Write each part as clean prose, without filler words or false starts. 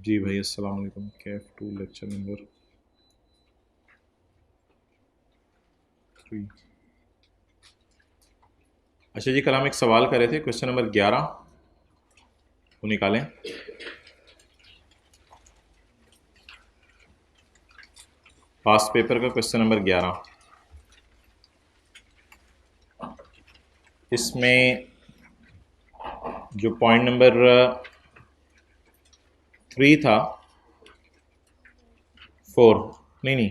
जी भाई, अस्सलाम वालेकुम। KF2 lecture number 3। अच्छा जी, कल हम एक सवाल कर रहे थे, क्वेश्चन नंबर 11 वो निकालें। पास्ट पेपर का क्वेश्चन नंबर 11। इसमें जो पॉइंट नंबर 3 था, 4 नहीं,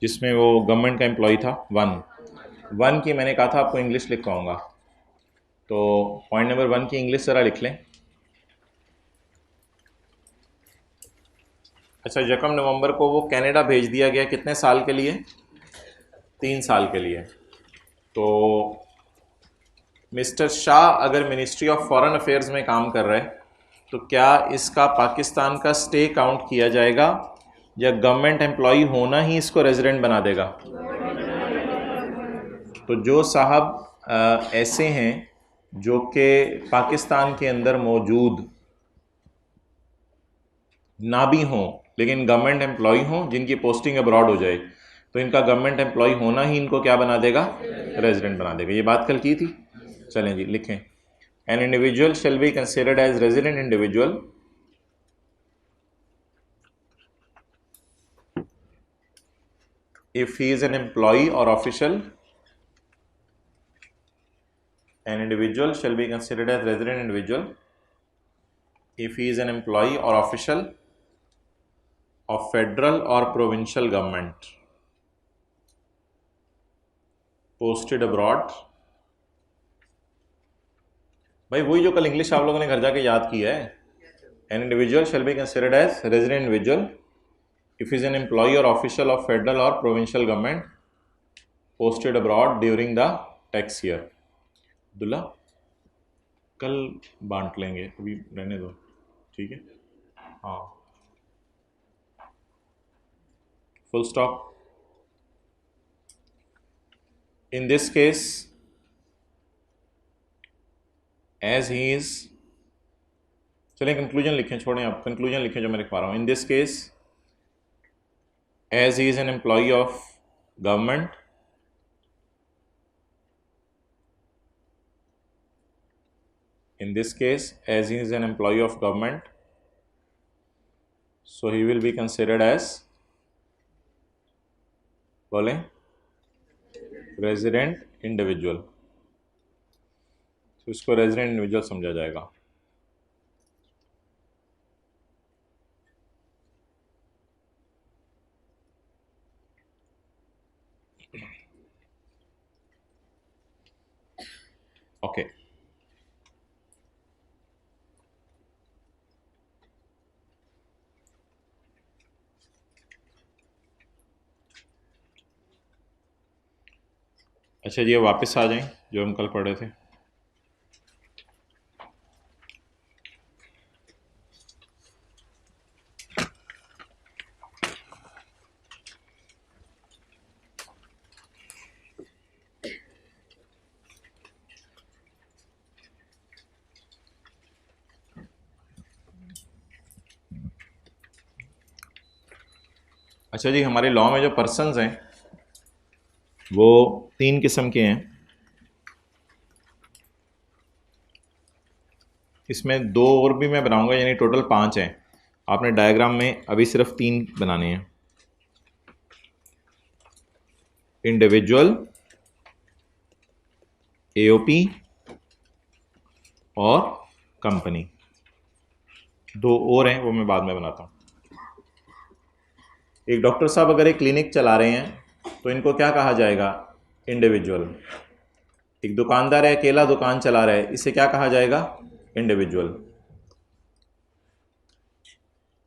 जिसमें वो गवर्नमेंट का एम्प्लॉय था, 1 की मैंने कहा था आपको इंग्लिश लिखवाऊंगा, तो पॉइंट नंबर 1 की इंग्लिश ज़रा लिख लें। अच्छा, 1 नवंबर को वो कनाडा भेज दिया गया, कितने साल के लिए? 3 साल के लिए। तो मिस्टर शाह अगर मिनिस्ट्री ऑफ फॉरेन अफेयर्स में काम कर रहे हैं तो क्या इसका पाकिस्तान का स्टे काउंट किया जाएगा या गवर्नमेंट एम्प्लॉय होना ही इसको रेजिडेंट बना देगा? तो जो साहब ऐसे हैं जो कि पाकिस्तान के अंदर मौजूद ना भी हों लेकिन गवर्नमेंट एम्प्लॉय हों, जिनकी पोस्टिंग अब्रॉड हो जाए, तो इनका गवर्नमेंट एम्प्लॉय होना ही इनको क्या बना देगा? रेजिडेंट बना देगा। ये बात कल की थी। चलें जी, लिखें। An individual shall be considered as resident individual if he is an employee or official. An individual shall be considered as resident individual if he is an employee or official of federal or provincial government posted abroad. भाई वही जो कल English आप लोगों ने घर जाके याद किया है। An individual shall be considered as resident individual if he is an employee or official of federal or provincial government posted abroad during the tax year. Abdullah, कल बांट लेंगे, अभी रहने दो, ठीक है? हाँ, full stop. In this case as he is, चलिए कंक्लूजन लिखें, छोड़ें आप, कंक्लूजन लिखें जो मैं लिख पा रहा हूँ। In this case as he is an employ of government in this case as he is an employee of government, so he will be considered as, बोलें, resident individual। तो इसको resident individual समझा जाएगा। ओके, अच्छा जी, वापस आ जाएं जो हम कल पढ़ रहे थे। अच्छा जी, हमारे लॉ में जो पर्सन्स हैं वो 3 किस्म के हैं। इसमें 2 और भी मैं बनाऊंगा, यानी टोटल 5 हैं। आपने डायग्राम में अभी सिर्फ 3 बनाने हैं। इंडिविजुअल, एओपी और कंपनी। 2 और हैं, वो मैं बाद में बनाता हूँ। एक डॉक्टर साहब अगर एक क्लिनिक चला रहे हैं तो इनको क्या कहा जाएगा? इंडिविजुअल। एक दुकानदार है, अकेला दुकान चला रहा है, इसे क्या कहा जाएगा? इंडिविजुअल।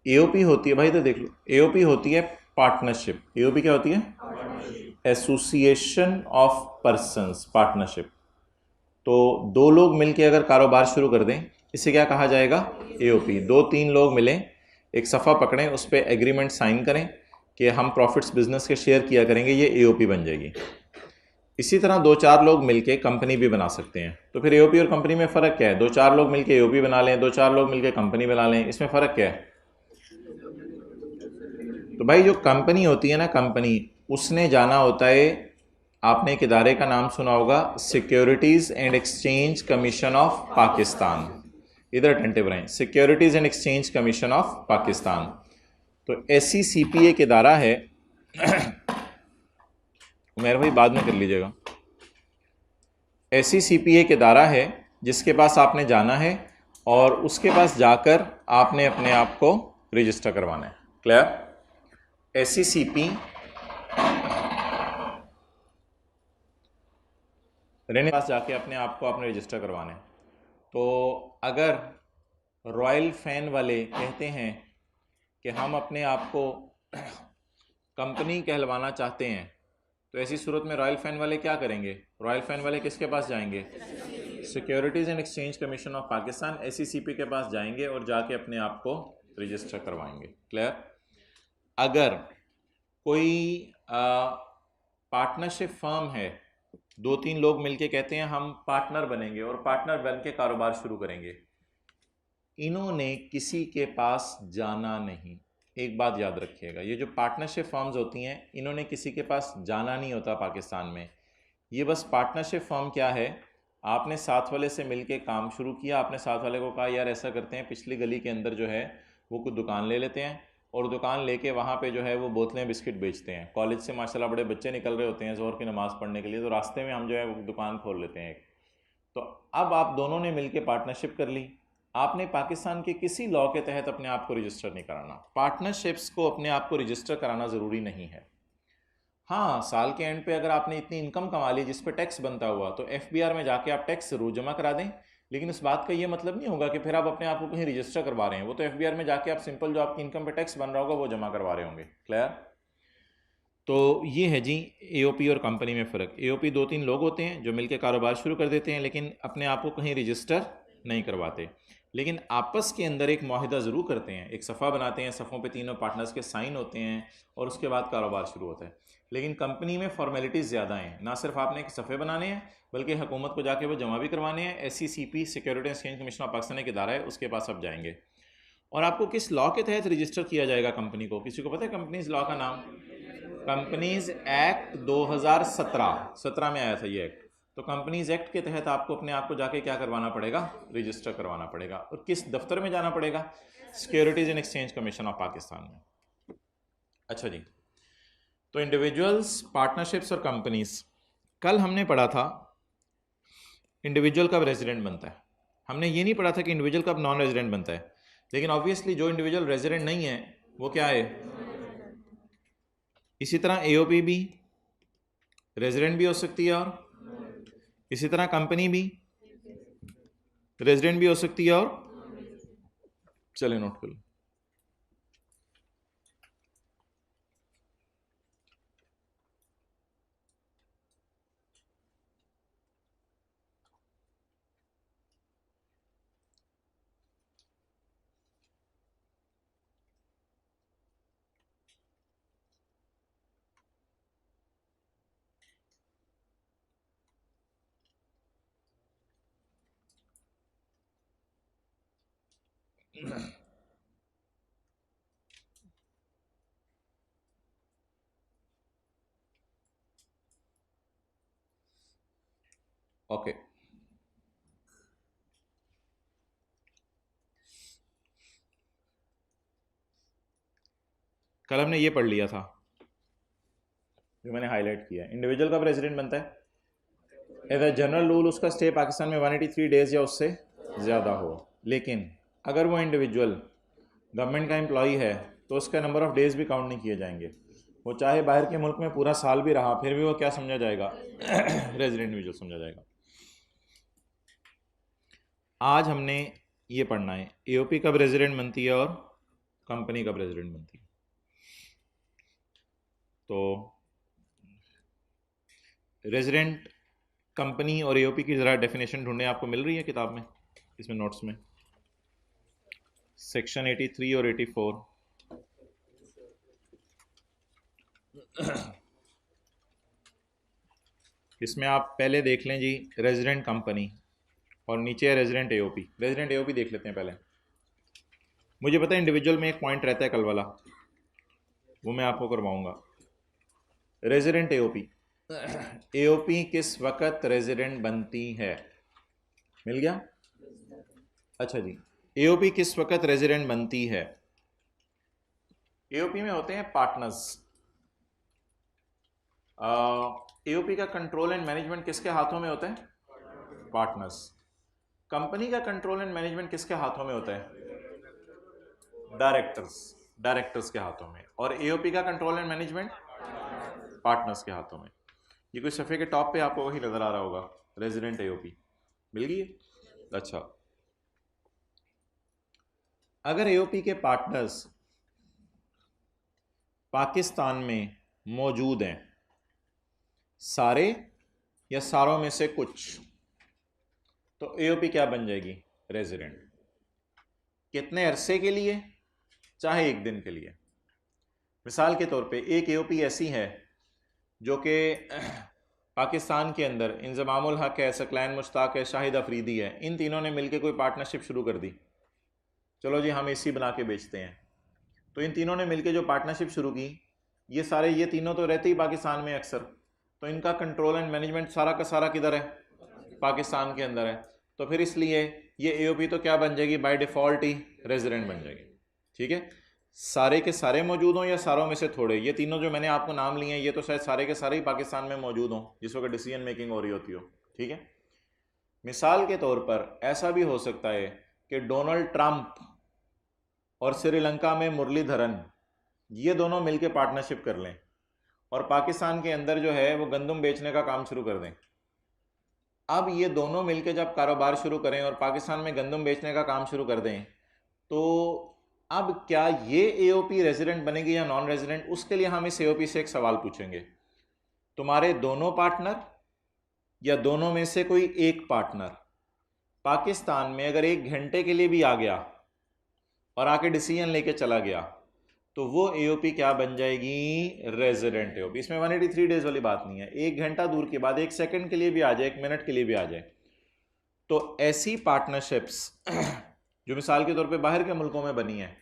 एओपी होती है, भाई तो देख लो, एओपी होती है पार्टनरशिप। एओपी क्या होती है? Association of persons, partnership. तो 2 लोग मिलके अगर कारोबार शुरू कर दें, इसे क्या कहा जाएगा? एओपी। 2-3 लोग मिलें, एक सफ़ा पकड़ें, उस पर एग्रीमेंट साइन करें कि हम प्रॉफिट्स बिजनेस के शेयर किया करेंगे, ये एओपी बन जाएगी। इसी तरह दो चार लोग मिलके कंपनी भी बना सकते हैं। तो फिर एओपी और कंपनी में फ़र्क क्या है? दो चार लोग मिलके एओपी बना लें, दो चार लोग मिलके कंपनी बना लें, इसमें फ़र्क क्या है? तो भाई जो कंपनी होती है ना, कंपनी, उसने जाना होता है, आपने एक इदारे का नाम सुना होगा, securities and exchange commission of Pakistan. इधर अटेंटिव रहें, securities and exchange commission of Pakistan. तो SECP एक इदारा है, मेरे भाई बाद में कर लीजिएगा। SECP एक इदारा है जिसके पास आपने जाना है और उसके पास जाकर आपने अपने आप को रजिस्टर करवाना है। क्लियर? SECP रहने पास जाके अपने आप को आपने रजिस्टर करवाना है। तो अगर रॉयल फैन वाले कहते हैं कि हम अपने आप को कंपनी कहलवाना चाहते हैं, तो ऐसी सूरत में रॉयल फैन वाले क्या करेंगे? रॉयल फैन वाले किसके पास जाएंगे? Securities and exchange commission of Pakistan, SECP के पास जाएंगे और जाके अपने आप को रजिस्टर करवाएंगे। क्लियर? अगर कोई पार्टनरशिप फर्म है, दो तीन लोग मिलके कहते हैं हम पार्टनर बनेंगे और पार्टनर बन के कारोबार शुरू करेंगे, इन्होंने किसी के पास जाना नहीं। एक बात याद रखिएगा, ये जो पार्टनरशिप फर्म्स होती हैं, इन्होंने किसी के पास जाना नहीं होता पाकिस्तान में। ये बस पार्टनरशिप फर्म क्या है, आपने साथ वाले से मिलके काम शुरू किया, आपने साथ वाले को कहा यार ऐसा करते हैं, पिछली गली के अंदर जो है वो कुछ दुकान ले लेते हैं और दुकान लेके वहाँ पे जो है वो बोतलें बिस्किट बेचते हैं। कॉलेज से माशाल्लाह बड़े बच्चे निकल रहे होते हैं ज़ोहर की नमाज़ पढ़ने के लिए, तो रास्ते में हम जो है वो दुकान खोल लेते हैं। तो अब आप दोनों ने मिलकर पार्टनरशिप कर ली, आपने पाकिस्तान के किसी लॉ के तहत अपने आप को रजिस्टर नहीं कराना। पार्टनरशिप्स को अपने आप को रजिस्टर कराना ज़रूरी नहीं है। हाँ, साल के एंड पे अगर आपने इतनी इनकम कमा ली जिस पे टैक्स बनता हुआ, तो FBR में जाके आप टैक्स ज़रूर जमा करा दें, लेकिन इस बात का ये मतलब नहीं होगा कि फिर आप अपने आप को कहीं रजिस्टर करवा रहे हैं। वो तो FBR में जाके आप सिंपल जो आपकी इनकम पे टैक्स बन रहा होगा वो जमा करवा रहे होंगे। क्लियर? तो ये है जी AOP और कंपनी में फ़र्क। AOP दो तीन लोग होते हैं जो मिलकर कारोबार शुरू कर देते हैं, लेकिन अपने आप को कहीं रजिस्टर नहीं करवाते, लेकिन आपस के अंदर एक माहिदा ज़रूर करते हैं, एक सफ़ा बनाते हैं, सफ़ों पे तीनों पार्टनर्स के साइन होते हैं और उसके बाद कारोबार शुरू होता है। लेकिन कंपनी में फॉर्मेलिटीज़ ज़्यादा हैं, ना सिर्फ आपने एक सफ़े बनाने हैं बल्कि हुकूमत को जाके वो जमा भी करवाने हैं। SECP security exchange commission of Pakistan एक इदारा है, उसके पास आप जाएंगे और आपको किस लॉ के तहत रजिस्टर किया जाएगा कंपनी को? किसी को पता है कंपनीज लॉ का नाम? कंपनीज एक्ट 2017 में आया था ये एक्ट। तो कंपनीज एक्ट के तहत आपको अपने आप को जाके क्या करवाना पड़ेगा? रजिस्टर करवाना पड़ेगा। और किस दफ्तर में जाना पड़ेगा? Securities and exchange commission of Pakistan में। अच्छा जी, तो इंडिविजुअल्स, पार्टनरशिप्स और कंपनीज, कल हमने पढ़ा था इंडिविजुअल कब रेजिडेंट बनता है। हमने ये नहीं पढ़ा था कि इंडिविजुअल कब नॉन रेजिडेंट बनता है, लेकिन ऑब्वियसली जो इंडिविजुअल रेजिडेंट नहीं है वो क्या है? इसी तरह AOP भी रेजिडेंट भी हो सकती है और इसी तरह कंपनी भी रेजिडेंट भी हो सकती है और, चले नोट कर लो। ओके, कल हमने ये पढ़ लिया था जो मैंने हाईलाइट किया। इंडिविजुअल कब रेजिडेंट बनता है? एज अ जनरल रूल उसका स्टे पाकिस्तान में 183 डेज या उससे ज़्यादा हो, लेकिन अगर वो इंडिविजुअल गवर्नमेंट का एम्प्लॉई है तो उसका नंबर ऑफ डेज भी काउंट नहीं किए जाएंगे। वो चाहे बाहर के मुल्क में पूरा साल भी रहा, फिर भी वो क्या समझा जाएगा? रेजिडेंट इंडिविजुअल समझा जाएगा। आज हमने ये पढ़ना है AOP कब रेजिडेंट बनती है और कंपनी कब रेजिडेंट बनती है। तो रेजिडेंट, कंपनी और AOP की ज़रा डेफिनेशन ढूंढें, आपको मिल रही है किताब में, इसमें नोट्स में, सेक्शन 83 और 84। इसमें आप पहले देख लें जी रेजिडेंट कंपनी और नीचे है रेजिडेंट एओपी। रेजिडेंट एओपी देख लेते हैं पहले। मुझे पता है इंडिविजुअल में एक पॉइंट रहता है कल वाला, वो मैं आपको करवाऊंगा। रेजिडेंट एओपी, एओपी किस वक्त रेजिडेंट बनती है? मिल गया? अच्छा जी, एओपी किस वक्त रेजिडेंट बनती है? एओपी में होते हैं पार्टनर्स। एओपी का कंट्रोल एंड मैनेजमेंट किसके हाथों में होता है? पार्टनर्स। कंपनी का कंट्रोल एंड मैनेजमेंट किसके हाथों में होता है? डायरेक्टर्स। डायरेक्टर्स के हाथों में। और एओपी का कंट्रोल एंड मैनेजमेंट पार्टनर्स के हाथों में। ये कोई सफ़े के टॉप पे आपको वही नजर आ रहा होगा, रेजिडेंट एओपी। मिल गई? अच्छा, अगर एओपी के पार्टनर्स पाकिस्तान में मौजूद हैं, सारे या सारों में से कुछ, तो एओपी क्या बन जाएगी? रेजिडेंट। कितने अरसे के लिए? चाहे एक दिन के लिए। मिसाल के तौर पे एक एओपी ऐसी है जो कि पाकिस्तान के अंदर इंजमामुल हक है, सकलैन मुश्ताक है, शाहिद अफरीदी है, इन तीनों ने मिलकर कोई पार्टनरशिप शुरू कर दी। चलो जी हम एसी बना के बेचते हैं। तो इन तीनों ने मिलकर जो पार्टनरशिप शुरू की, ये तीनों तो रहते ही पाकिस्तान में अक्सर, तो इनका कंट्रोल एंड मैनेजमेंट सारा का सारा किधर है? पाकिस्तान के अंदर है। तो फिर इसलिए ये एओपी तो क्या बन जाएगी? बाय डिफ़ॉल्ट ही रेजिडेंट बन जाएगी। ठीक है, सारे के सारे मौजूद हों या सारों में से थोड़े, ये तीनों जो मैंने आपको नाम लिए हैं ये तो शायद सारे के सारे ही पाकिस्तान में मौजूद हों जिस वक्त डिसीजन मेकिंग हो रही होती हो। ठीक है, मिसाल के तौर पर ऐसा भी हो सकता है कि डोनाल्ड ट्रंप और श्रीलंका में मुरलीधरन, ये दोनों मिलकर पार्टनरशिप कर लें और पाकिस्तान के अंदर जो है वो गंदम बेचने का काम शुरू कर दें। अब ये दोनों मिलकर जब कारोबार शुरू करें और पाकिस्तान में गंदम बेचने का काम शुरू कर दें, तो अब क्या ये एओपी रेजिडेंट बनेगी या नॉन रेजिडेंट? उसके लिए हम इस एओपी से एक सवाल पूछेंगे, तुम्हारे दोनों पार्टनर या दोनों में से कोई एक पार्टनर पाकिस्तान में अगर 1 घंटे के लिए भी आ गया और आके डिसीजन लेके चला गया, तो वो एओपी क्या बन जाएगी? Resident AOP. इसमें 183 डेज वाली बात नहीं है, 1 घंटा दूर की बात, 1 सेकंड के लिए भी आ जाए, 1 मिनट के लिए भी आ जाए। तो ऐसी पार्टनरशिप्स जो मिसाल के तौर पे बाहर के मुल्कों में बनी है,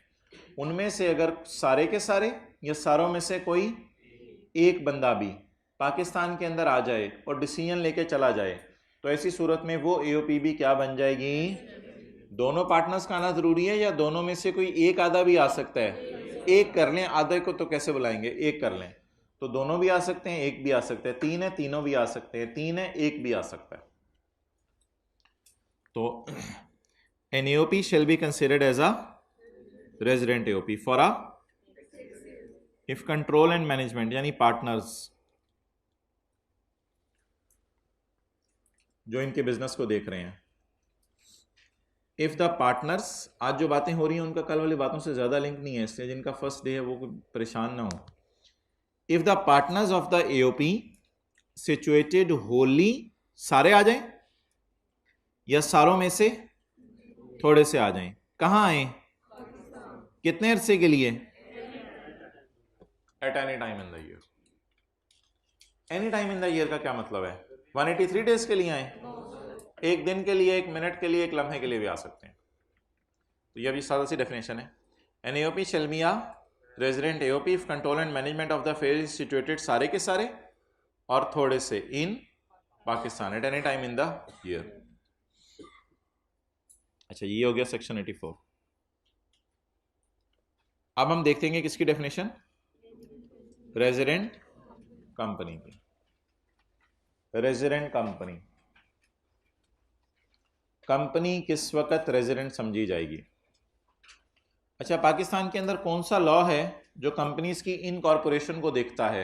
उनमें से अगर सारे के सारे या सारों में से कोई एक बंदा भी पाकिस्तान के अंदर आ जाए और डिसीजन लेके चला जाए, तो ऐसी सूरत में वो एओपी भी क्या बन जाएगी? दोनों पार्टनर्स का आना जरूरी है या दोनों में से कोई एक आधा भी आ सकता है? एक कर लें, आधे को तो कैसे बुलाएंगे? एक कर लें तो दोनों भी आ सकते हैं, एक भी आ सकते हैं, तीन है तीनों भी आ सकते हैं, तीन है एक भी आ सकता है। तो an AOP shall be considered as a resident AOP for a if control and management यानी पार्टनर्स जो इनके बिजनेस को देख रहे हैं, इफ द पार्टनर्स, आज जो बातें हो रही हैं उनका कल वाली बातों से ज्यादा लिंक नहीं है, इसलिए जिनका फर्स्ट डे है वो परेशान ना हो। If the partners of the AOP situated Holi, सारे आ जाएं या सारों में से थोड़े से आ जाएं। कहां आए? कितने अरसे के लिए? Eight any time in the year. Any time in the year का क्या मतलब है? 183 डेज के लिए आए, 1 दिन के लिए, 1 मिनट के लिए, 1 लम्हे के लिए भी आ सकते हैं। तो ये अभी सादा सी डेफिनेशन है। An AOP shall be a resident AOP if control and management of the affair is situated, सारे के सारे और थोड़े से, in Pakistan at any time in the year. अच्छा, ये हो गया सेक्शन 84। अब हम देखते हैं किसकी डेफिनेशन? रेजिडेंट कंपनी की। रेजिडेंट कंपनी, कंपनी किस वक्त रेजिडेंट समझी जाएगी? अच्छा, पाकिस्तान के अंदर कौन सा लॉ है जो कंपनीज की इनकॉर्पोरेशन को देखता है?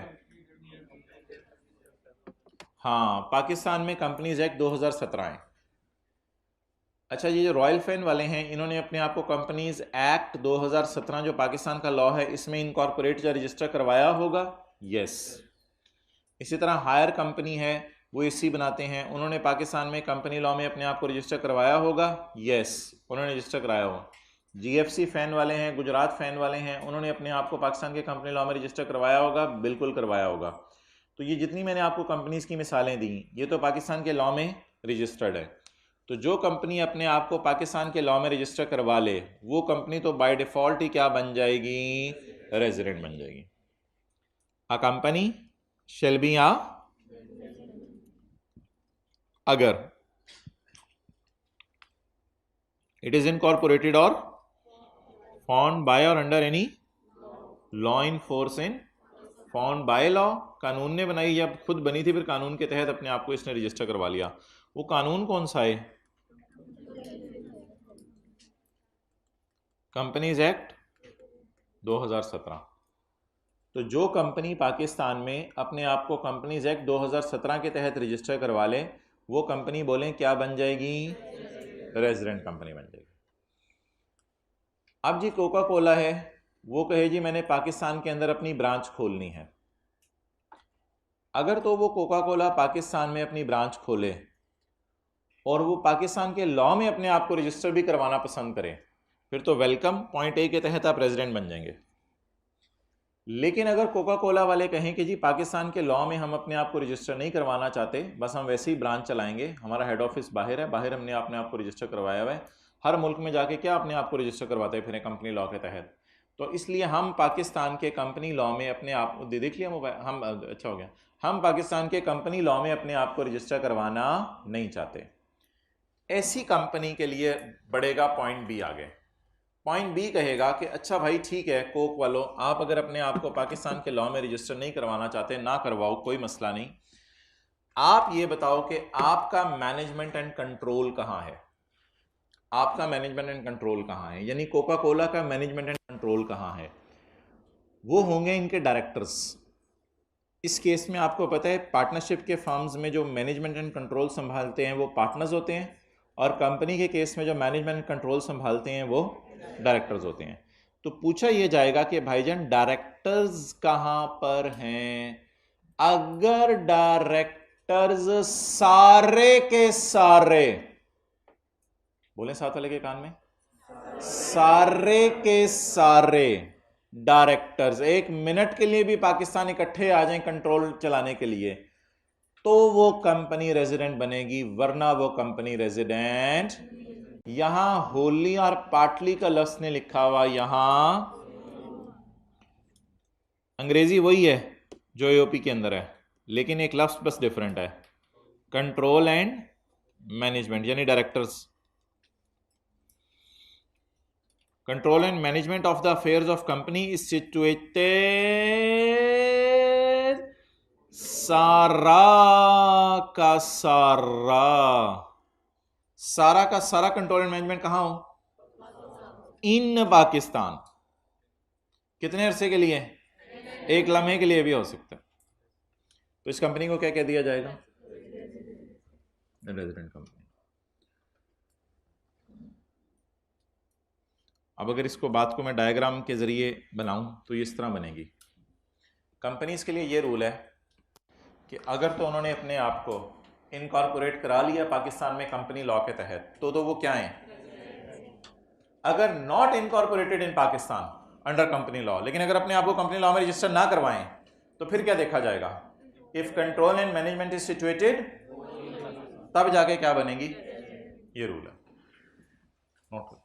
हाँ, पाकिस्तान में कंपनीज एक्ट 2017 है। अच्छा, ये जो रॉयल फैन वाले हैं, इन्होंने अपने आप को कंपनीज एक्ट 2017 जो पाकिस्तान का लॉ है इसमें इनकॉर्पोरेट या रजिस्टर करवाया होगा? यस। इसी तरह हायर कंपनी है, वो एसी बनाते हैं, उन्होंने पाकिस्तान में कंपनी लॉ में अपने आप को रजिस्टर करवाया होगा? यस, उन्होंने रजिस्टर कराया होगा। जीएफसी फैन वाले हैं, गुजरात फैन वाले हैं, उन्होंने अपने आप को पाकिस्तान के कंपनी लॉ में रजिस्टर करवाया होगा? बिल्कुल करवाया होगा। तो ये जितनी मैंने आपको कंपनीज की मिसालें दी, ये तो पाकिस्तान के लॉ में रजिस्टर्ड है। तो जो कंपनी अपने आप को पाकिस्तान के लॉ में रजिस्टर करवा ले, वो कंपनी तो बाय डिफॉल्ट ही क्या बन जाएगी, रेजिडेंट बन जाएगी। अ कंपनी शेल बी अगर इट इज इनकॉर्पोरेटेड और फाउंड बाय और under any law in force in found by law, कानून ने बनाई या खुद बनी थी, फिर कानून के तहत अपने आप को इसने रजिस्टर करवा लिया। वो कानून कौन सा है, कंपनीज एक्ट 2017। तो जो कंपनी पाकिस्तान में अपने आप को कंपनीज एक्ट 2017 के तहत रजिस्टर करवा ले, वो कंपनी बोलें क्या बन जाएगी, रेजिडेंट कंपनी बन जाएगी। अब जी कोका कोला है, वो कहे जी मैंने पाकिस्तान के अंदर अपनी ब्रांच खोलनी है। अगर तो वो कोका कोला पाकिस्तान में अपनी ब्रांच खोले और वो पाकिस्तान के लॉ में अपने आप को रजिस्टर भी करवाना पसंद करें, फिर तो वेलकम, पॉइंट ए के तहत आप रेजिडेंट बन जाएंगे। लेकिन अगर कोका कोला वाले कहें कि जी पाकिस्तान के लॉ में हम अपने आप को रजिस्टर नहीं करवाना चाहते, बस हम वैसे ही ब्रांच चलाएंगे, हमारा हेड ऑफिस बाहर है, बाहर हमने अपने आप को रजिस्टर करवाया हुआ है, हर मुल्क में जाके क्या अपने आप को रजिस्टर करवाते हैं फिर कंपनी लॉ के तहत, तो इसलिए हम पाकिस्तान के कंपनी लॉ में अपने आप देख लिया मोबाइल हम, अच्छा हो गया, हम पाकिस्तान के कंपनी लॉ में अपने आप को रजिस्टर करवाना नहीं चाहते। ऐसी कंपनी के लिए बढ़ेगा पॉइंट बी आगे। पॉइंट बी कहेगा कि अच्छा भाई ठीक है कोक वालों, आप अगर अपने आप को पाकिस्तान के लॉ में रजिस्टर नहीं करवाना चाहते, ना करवाओ, कोई मसला नहीं। आप ये बताओ कि आपका मैनेजमेंट एंड कंट्रोल कहां है, आपका मैनेजमेंट एंड कंट्रोल कहां है, यानी कोका कोला का मैनेजमेंट एंड कंट्रोल कहां है, वो होंगे इनके डायरेक्टर्स। इस केस में आपको पता है पार्टनरशिप के फर्म्स में जो मैनेजमेंट एंड कंट्रोल संभालते हैं वो पार्टनर्स होते हैं, और कंपनी के केस में जो मैनेजमेंट कंट्रोल संभालते हैं वो डायरेक्टर्स होते हैं। तो पूछा यह जाएगा कि भाईजान डायरेक्टर्स कहां पर हैं। अगर डायरेक्टर्स सारे के सारे, बोले साथ वाले के कान में, सारे के सारे डायरेक्टर्स एक मिनट के लिए भी पाकिस्तान इकट्ठे आ जाएं कंट्रोल चलाने के लिए, तो वो कंपनी रेजिडेंट बनेगी, वरना वो कंपनी रेजिडेंट। यहां होली और पाटली का लफ्ज ने लिखा हुआ, यहां अंग्रेजी वही है जो एओपी के अंदर है, लेकिन एक लफ्ज बस डिफरेंट है, कंट्रोल एंड मैनेजमेंट, यानी directors. Control and management of the affairs of company is situated सारा का सारा कंट्रोल एंड मैनेजमेंट कहां हो, इन पाकिस्तान। कितने अरसे के लिए, एक लम्हे के लिए भी हो सकता है। तो इस कंपनी को क्या कह दिया जाएगा, रेजिडेंट कंपनी। अब अगर इसको बात को मैं डायग्राम के जरिए बनाऊं तो ये इस तरह बनेगी। कंपनीज के लिए ये रूल है कि अगर तो उन्होंने अपने आप को इनकॉर्पोरेट करा लिया पाकिस्तान में कंपनी लॉ के तहत, तो वो क्या है, अगर not incorporated in Pakistan under company law, लेकिन अगर अपने आप को कंपनी लॉ में रजिस्टर ना करवाएं, तो फिर क्या देखा जाएगा, if control and management is situated, तब जाके क्या बनेगी, ये रूल है, नोट।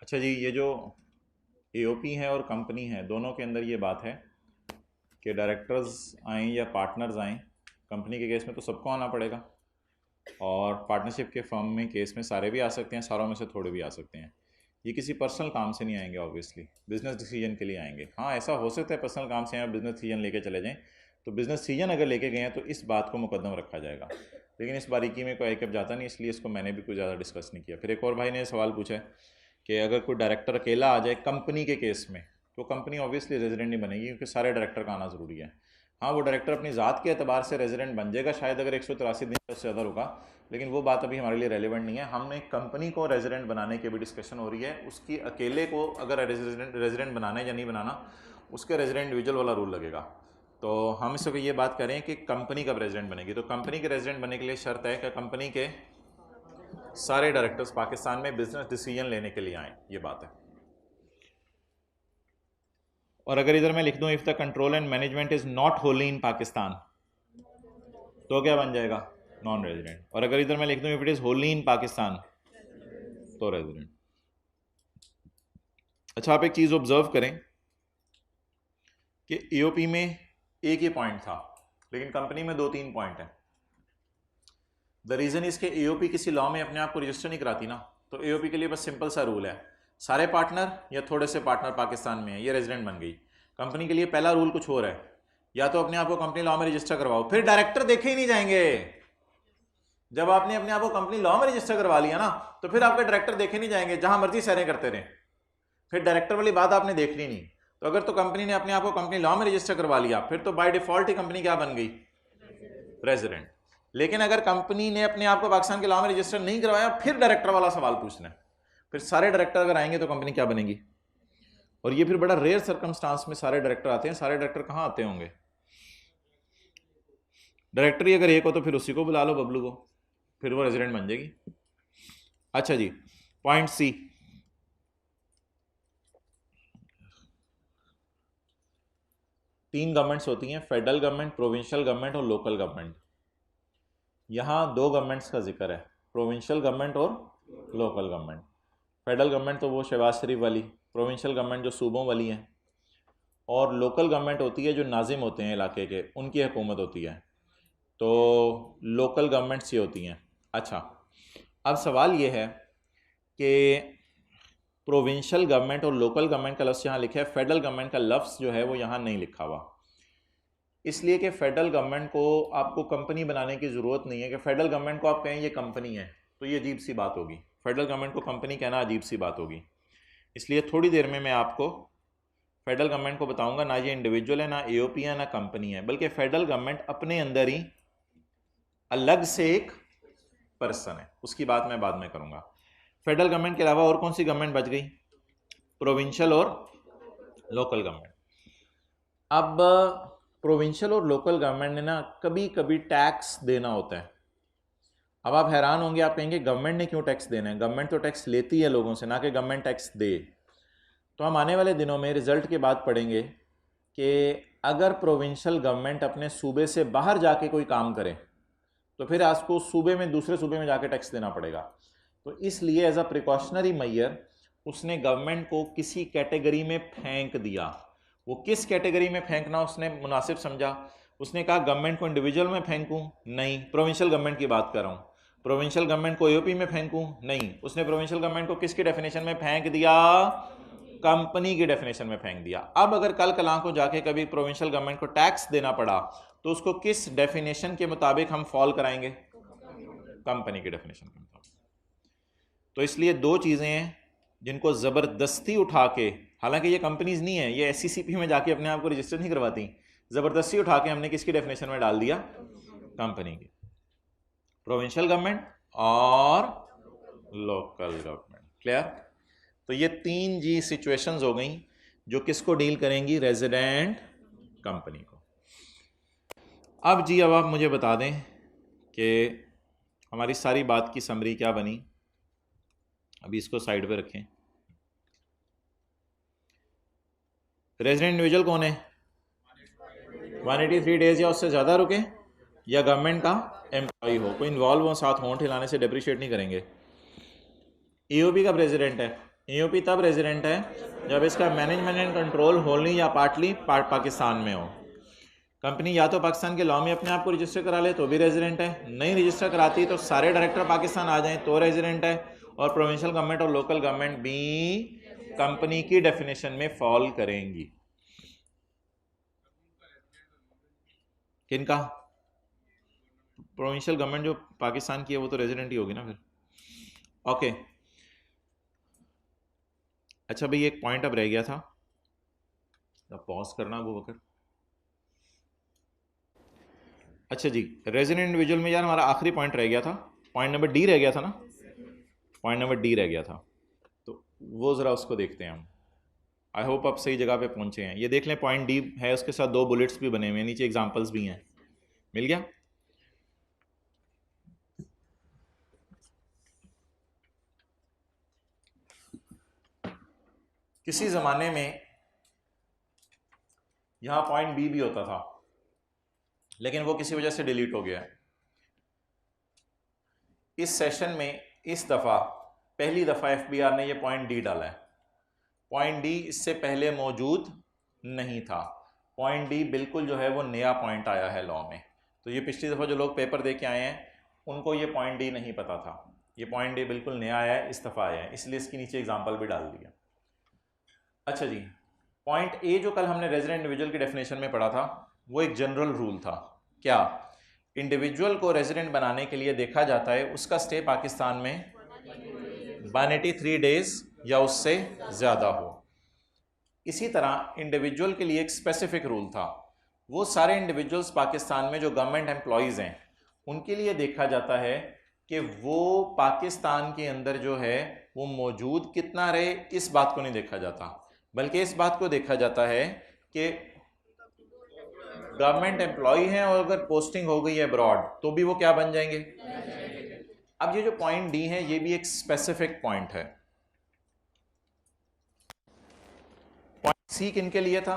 अच्छा जी, ये जो एओपी है और कंपनी है, दोनों के अंदर ये बात है कि डायरेक्टर्स आएँ या पार्टनर्स आएँ, कंपनी के केस में तो सबको आना पड़ेगा, और पार्टनरशिप के फर्म में केस में सारे भी आ सकते हैं, सारों में से थोड़े भी आ सकते हैं। ये किसी पर्सनल काम से नहीं आएंगे, ऑब्वियसली बिजनेस डिसीजन के लिए आएंगे। हाँ, ऐसा हो सकता है पर्सनल काम से आए बिजनेस डिसीजन लेके चले जाएं, तो बिजनेस डिसीजन अगर लेके गए हैं तो इस बात को मुकद्दम रखा जाएगा, लेकिन इस बारीकी में कोई आईकअप जाता नहीं, इसलिए इसको मैंने भी कुछ ज़्यादा डिस्कस नहीं किया। फिर एक और भाई ने सवाल पूछा है कि अगर कोई डायरेक्टर अकेला आ जाए कंपनी के केस में, तो कंपनी ऑब्वियसली रेजिडेंट नहीं बनेगी, क्योंकि सारे डायरेक्टर का आना ज़रूरी है। हाँ, वो डायरेक्टर अपनी ज़ात के एतबार से रेजिडेंट बन जाएगा शायद अगर 183 दिन से ज़्यादा रुका, लेकिन वो बात अभी हमारे लिए रेलिवेंट नहीं है। हमने कंपनी को रेजिडेंट बनाने की भी डिस्कशन हो रही है, उसकी अकेले को अगर रेजिडेंट बनाना है या नहीं बनाना, उसके रेजिडेंट इंडिविजुअल वाला रूल लगेगा। तो हम इस ये बात करें कि कंपनी कब रेजिडेंट बनेगी, तो कंपनी के रेजिडेंट बनने के लिए शर्त है कि कंपनी के सारे डायरेक्टर्स पाकिस्तान में बिजनेस डिसीजन लेने के लिए आए, ये बात है। और अगर इधर मैं लिख दूं if the control and management is not wholly in Pakistan, तो क्या बन जाएगा, नॉन रेजिडेंट। और अगर इधर मैं लिख दूं if it is Holi in Pakistan, तो रेजिडेंट। अच्छा, आप एक चीज ऑब्जर्व करें कि एओपी में एक ही पॉइंट था, लेकिन कंपनी में 2-3 पॉइंट है। द रीजन इज के एओपी किसी लॉ में अपने आप को रजिस्टर नहीं कराती ना, तो एओपी के लिए बस सिंपल सा रूल है, सारे पार्टनर या थोड़े से पार्टनर पाकिस्तान में है, ये रेजिडेंट बन गई। कंपनी के लिए पहला रूल कुछ और है, या तो अपने आप को कंपनी लॉ में रजिस्टर करवाओ, फिर डायरेक्टर देखे ही नहीं जाएंगे। जब आपने अपने आप को कंपनी लॉ में रजिस्टर करवा लिया ना, तो फिर आपके डायरेक्टर देखे नहीं जाएंगे, जहां मर्जी सैरें करते रहे, फिर डायरेक्टर वाली बात आपने देखनी नहीं। तो अगर तो कंपनी ने अपने आप को कंपनी लॉ में रजिस्टर करवा लिया, फिर तो बाय डिफॉल्ट ही कंपनी क्या बन गई, रेजिडेंट। लेकिन अगर कंपनी ने अपने आप को पाकिस्तान के लॉ में रजिस्टर नहीं करवाया, फिर डायरेक्टर वाला सवाल पूछना है, फिर सारे डायरेक्टर अगर आएंगे तो कंपनी क्या बनेगी। और ये फिर बड़ा रेयर सर्कमस्टांस में सारे डायरेक्टर आते हैं। सारे डायरेक्टर कहाँ आते होंगे, डायरेक्टर ही अगर एक हो तो फिर उसी को बुला लो, बबलू को, फिर वो रेजिडेंट बन जाएगी। अच्छा जी, पॉइंट सी, तीन गवर्नमेंट्स होती हैं, फेडरल गवर्नमेंट, प्रोविंशियल गवर्नमेंट और लोकल गवर्नमेंट। यहाँ 2 गवर्नमेंट्स का जिक्र है, प्रोविंशियल गवर्नमेंट और लोकल गवर्नमेंट। फेडरल गवर्नमेंट तो वो शहबाज शरीफ वाली, प्रोविंशियल गवर्नमेंट जो सूबों वाली है, और लोकल गवर्नमेंट होती है जो नाजिम होते हैं इलाके के, उनकी हुकूमत होती है। तो लोकल गवर्नमेंट्स ये होती हैं। अच्छा, अब सवाल ये है कि प्रोविंशियल गवर्नमेंट और लोकल गवर्नमेंट का लफ्ज़ यहाँ लिखा है, फेडरल गवर्नमेंट का लफ्ज़ जो है वो यहाँ नहीं लिखा हुआ, इसलिए कि फेडरल गवर्नमेंट को आपको कंपनी बनाने की ज़रूरत नहीं है कि फेडरल गवर्नमेंट को आप कहें ये कंपनी है, तो ये अजीब सी बात होगी। फेडरल गवर्नमेंट को कंपनी कहना अजीब सी बात होगी, इसलिए थोड़ी देर में मैं आपको फेडरल गवर्नमेंट को बताऊंगा ना ये इंडिविजुअल है, ना एओपी है, ना कंपनी है, बल्कि फेडरल गवर्नमेंट अपने अंदर ही अलग से एक पर्सन है। उसकी बात मैं बाद में करूंगा। फेडरल गवर्नमेंट के अलावा और कौन सी गवर्नमेंट बच गई, प्रोविंशियल और लोकल गवर्नमेंट। अब प्रोविंशियल और लोकल गवर्नमेंट ने ना कभी कभी टैक्स देना होता है। अब आप हैरान होंगे, आप कहेंगे गवर्नमेंट ने क्यों टैक्स देना है, गवर्नमेंट तो टैक्स लेती है लोगों से, ना कि गवर्नमेंट टैक्स दे। तो हम आने वाले दिनों में रिजल्ट के बाद पढ़ेंगे कि अगर प्रोविंशियल गवर्नमेंट अपने सूबे से बाहर जाके कोई काम करे, तो फिर आपको सूबे में दूसरे सूबे में जाके टैक्स देना पड़ेगा। तो इसलिए एज अ प्रिकॉशनरी मेजर उसने गवर्नमेंट को किसी कैटेगरी में फेंक दिया। वो किस कैटेगरी में फेंकना उसने मुनासिब समझा, उसने कहा गवर्नमेंट को इंडिविजुअल में फेंकूं, नहीं, प्रोविंशियल गवर्नमेंट की बात कर रहा हूँ। प्रोविंशियल गवर्नमेंट को एओपी में फेंकूं, नहीं, उसने प्रोविंशियल गवर्नमेंट को किसकी डेफिनेशन में फेंक दिया, कंपनी की डेफिनेशन में फेंक दिया। अब अगर कल कलां को जाके कभी प्रोविंशियल गवर्नमेंट को टैक्स देना पड़ा, तो उसको किस डेफिनेशन के मुताबिक हम फॉल कराएंगे, कंपनी की डेफिनेशन के मुताबिक। तो इसलिए 2 चीज़ें हैं जिनको ज़बरदस्ती उठा के, हालांकि ये कंपनीज नहीं है, ये एससीसीपी में जाके अपने आप को रजिस्टर नहीं करवाती, ज़बरदस्ती उठा के हमने किसकी डेफिनेशन में डाल दिया, कंपनी की, प्रोविंशियल गवर्नमेंट और लोकल गवर्नमेंट। क्लियर। तो ये 3 जी सिचुएशंस हो गई जो किसको डील करेंगी, रेजिडेंट कंपनी को। अब जी अब आप मुझे बता दें कि हमारी सारी बात की समरी क्या बनी। अभी इसको साइड पे रखें। रेजिडेंट इंडिविजुअल कौन है, 183 डेज या उससे ज़्यादा रुके, या गवर्नमेंट का एम्प्लॉय हो, कोई इन्वॉल्व हो, साथ होंठ हिलाने से डेप्रिशिएट नहीं करेंगे। एओपी कब रेजिडेंट है, एओपी तब रेजिडेंट है जब इसका मैनेजमेंट एंड कंट्रोल होली या पार्टली पाकिस्तान में हो। कंपनी या तो पाकिस्तान के लॉ में अपने आप को रजिस्टर करा ले तो भी रेजिडेंट है, नहीं रजिस्टर कराती तो सारे डायरेक्टर पाकिस्तान आ जाएं तो रेजिडेंट है, और प्रोविंशियल गवर्नमेंट और लोकल गवर्नमेंट भी कंपनी की डेफिनेशन में फॉल करेंगी। किनका? प्रोविंशियल गवर्नमेंट जो पाकिस्तान की है वो तो रेजिडेंट ही होगी ना फिर। ओके अच्छा भाई एक पॉइंट अब रह गया था, पॉज करना अबू बकर। अच्छा जी, रेजिडेंट इंडिविजुअल में यार हमारा आखिरी पॉइंट रह गया था, पॉइंट नंबर डी रह गया था ना, पॉइंट नंबर डी रह गया था, तो वो ज़रा उसको देखते हैं हम। आई होप आप सही जगह पे पहुंचे हैं। ये देख लें पॉइंट डी है, उसके साथ 2 बुलेट्स भी बने हुए हैं, नीचे एग्जांपल्स भी हैं। मिल गया? किसी ज़माने में यहाँ पॉइंट बी भी होता था, लेकिन वो किसी वजह से डिलीट हो गया है। इस सेशन में इस दफ़ा पहली दफ़ा एफबीआर ने ये पॉइंट डी डाला है। पॉइंट डी इससे पहले मौजूद नहीं था। पॉइंट डी बिल्कुल जो है वो नया पॉइंट आया है लॉ में। तो ये पिछली दफ़ा जो लोग पेपर दे के आए हैं उनको ये पॉइंट डी नहीं पता था। ये पॉइंट डी बिल्कुल नया आया है, इस दफ़ा आया है, इसलिए इसके नीचे एग्जाम्पल भी डाल दिया। अच्छा जी, पॉइंट ए जो कल हमने रेजिडेंट इंडिविजुअल की डेफिनेशन में पढ़ा था वो एक जनरल रूल था। क्या? इंडिविजुअल को रेजिडेंट बनाने के लिए देखा जाता है उसका स्टे पाकिस्तान में 183 डेज या उससे ज़्यादा हो। इसी तरह इंडिविजुअल के लिए एक स्पेसिफिक रूल था, वो सारे इंडिविजुअल्स पाकिस्तान में जो गवर्नमेंट एम्प्लॉयज़ हैं उनके लिए देखा जाता है कि वो पाकिस्तान के अंदर जो है वो मौजूद कितना रहे, इस बात को नहीं देखा जाता, बल्कि इस बात को देखा जाता है कि गवर्नमेंट एम्प्लॉय हैं और अगर पोस्टिंग हो गई है अब्रॉड तो भी वो क्या बन जाएंगे। अब ये जो पॉइंट डी है ये भी एक स्पेसिफिक पॉइंट है। पॉइंट सी किन के लिए था?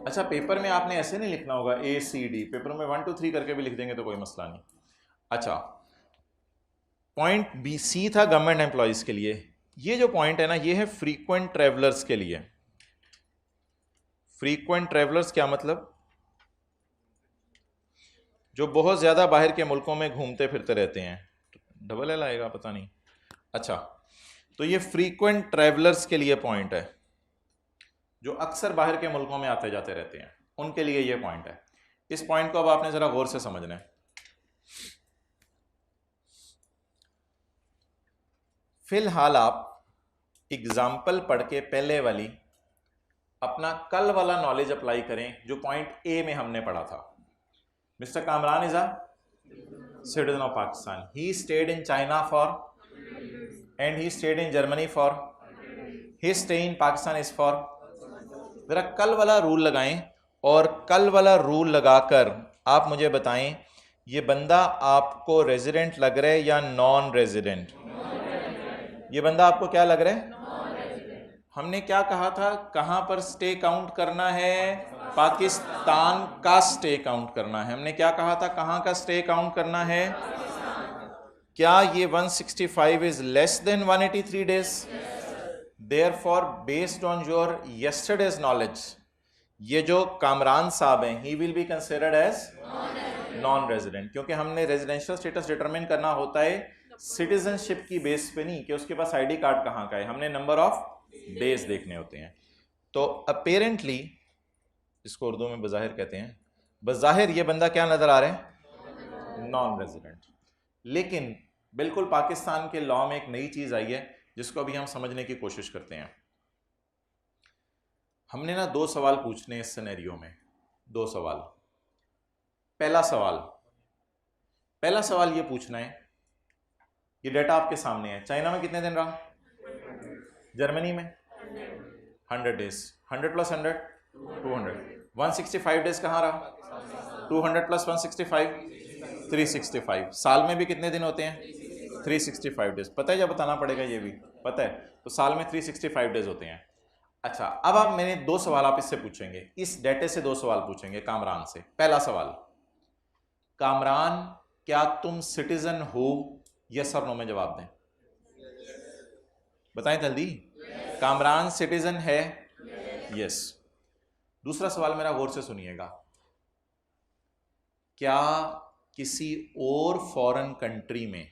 अच्छा पेपर में आपने ऐसे नहीं लिखना होगा ए सी डी, पेपर में 1 2 3 करके भी लिख देंगे तो कोई मसला नहीं। अच्छा पॉइंट बी सी था गवर्नमेंट एम्प्लॉयज के लिए। ये जो पॉइंट है ना ये है फ्रीक्वेंट ट्रेवलर्स के लिए। फ्रीक्वेंट ट्रेवलर्स क्या मतलब? जो बहुत ज़्यादा बाहर के मुल्कों में घूमते फिरते रहते हैं। डबल एल आएगा पता नहीं। अच्छा तो ये फ्रीक्वेंट ट्रेवलर्स के लिए पॉइंट है, जो अक्सर बाहर के मुल्कों में आते जाते रहते हैं, उनके लिए ये पॉइंट है। इस पॉइंट को अब आपने ज़रा गौर से समझना है। फिलहाल आप एग्जाम्पल पढ़ के पहले वाली अपना कल वाला नॉलेज अप्लाई करें जो पॉइंट ए में हमने पढ़ा था। Mister Kamran is a citizen of Pakistan, he stayed in China for and he stayed in Germany for, he stay in Pakistan is for. जरा कल वाला रूल लगाएं और कल वाला रूल लगाकर आप मुझे बताएं ये बंदा आपको रेजिडेंट लग रहा है या नॉन रेजिडेंट? ये बंदा आपको क्या लग रहा है? हमने क्या कहा था, कहां पर स्टे काउंट करना है? पाकिस्तान का स्टे काउंट करना है। हमने क्या कहा था, कहां का स्टे काउंट करना है? क्या ये 165 is less than 183 days? Therefore based on your yesterday's knowledge ये जो कामरान साहब हैं he will be considered as non resident, क्योंकि हमने रेजिडेंशियल स्टेटस डिटरमिन करना होता है सिटीजनशिप की बेस पे नहीं कि उसके पास आईडी कार्ड कहाँ का है, हमने नंबर ऑफ डेज देखने होते हैं। तो अपेरेंटली इसको उर्दू में बज़ाहिर कहते हैं, बज़ाहिर ये बंदा क्या नजर आ रहा है? Non resident. लेकिन बिल्कुल पाकिस्तान के लॉ में एक नई चीज आई है जिसको अभी हम समझने की कोशिश करते हैं। हमने ना 2 सवाल पूछने इस सिनेरियो में, 2 सवाल। पहला सवाल ये पूछना है, ये डेटा आपके सामने है, चाइना में कितने दिन रहा? जर्मनी में 100 डेज, 100 प्लस 100 200, 165 डेज कहाँ रहा? 200 प्लस 165 365। साल में भी कितने दिन होते हैं? 365 डेज। पता है, या बताना पड़ेगा ये भी पता है? तो साल में 365 डेज होते हैं। अच्छा अब आप मैंने 2 सवाल आप इससे पूछेंगे, इस डेटे से 2 सवाल पूछेंगे कामरान से। पहला सवाल, कामरान क्या तुम सिटीजन हो? यस और नो में जवाब दें, बताएं जल्दी। कामरान सिटीजन है? यस। दूसरा सवाल मेरा गौर से सुनिएगा, क्या किसी और फॉरेन कंट्री में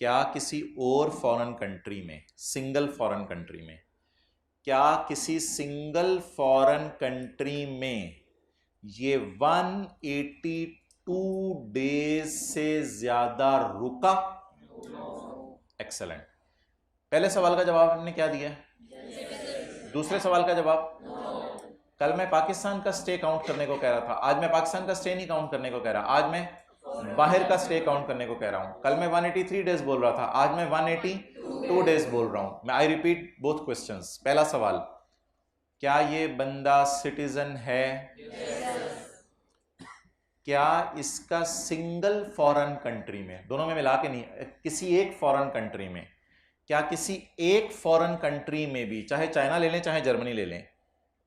क्या किसी और फॉरेन कंट्री में, सिंगल फॉरेन कंट्री में, क्या किसी सिंगल फॉरेन कंट्री में ये 182 डेज से ज्यादा रुका? एक्सेलेंट। पहले सवाल का जवाब हमने क्या दिया? दूसरे सवाल का जवाब? कल मैं पाकिस्तान का स्टे काउंट करने को कह रहा था, आज मैं पाकिस्तान का स्टे नहीं काउंट करने को कह रहा, आज मैं बाहर का स्टे काउंट करने को कह रहा हूं। कल मैं 183 डेज बोल रहा था, आज मैं 182 डेज बोल रहा हूं। मैं आई रिपीट बोथ क्वेश्चंस। पहला सवाल, क्या ये बंदा सिटीजन है? क्या इसका सिंगल फॉरेन कंट्री में, दोनों में मिला के नहीं, किसी एक फॉरेन कंट्री में, क्या किसी एक फॉरेन कंट्री में भी, चाहे चाइना ले लें चाहे जर्मनी ले लें,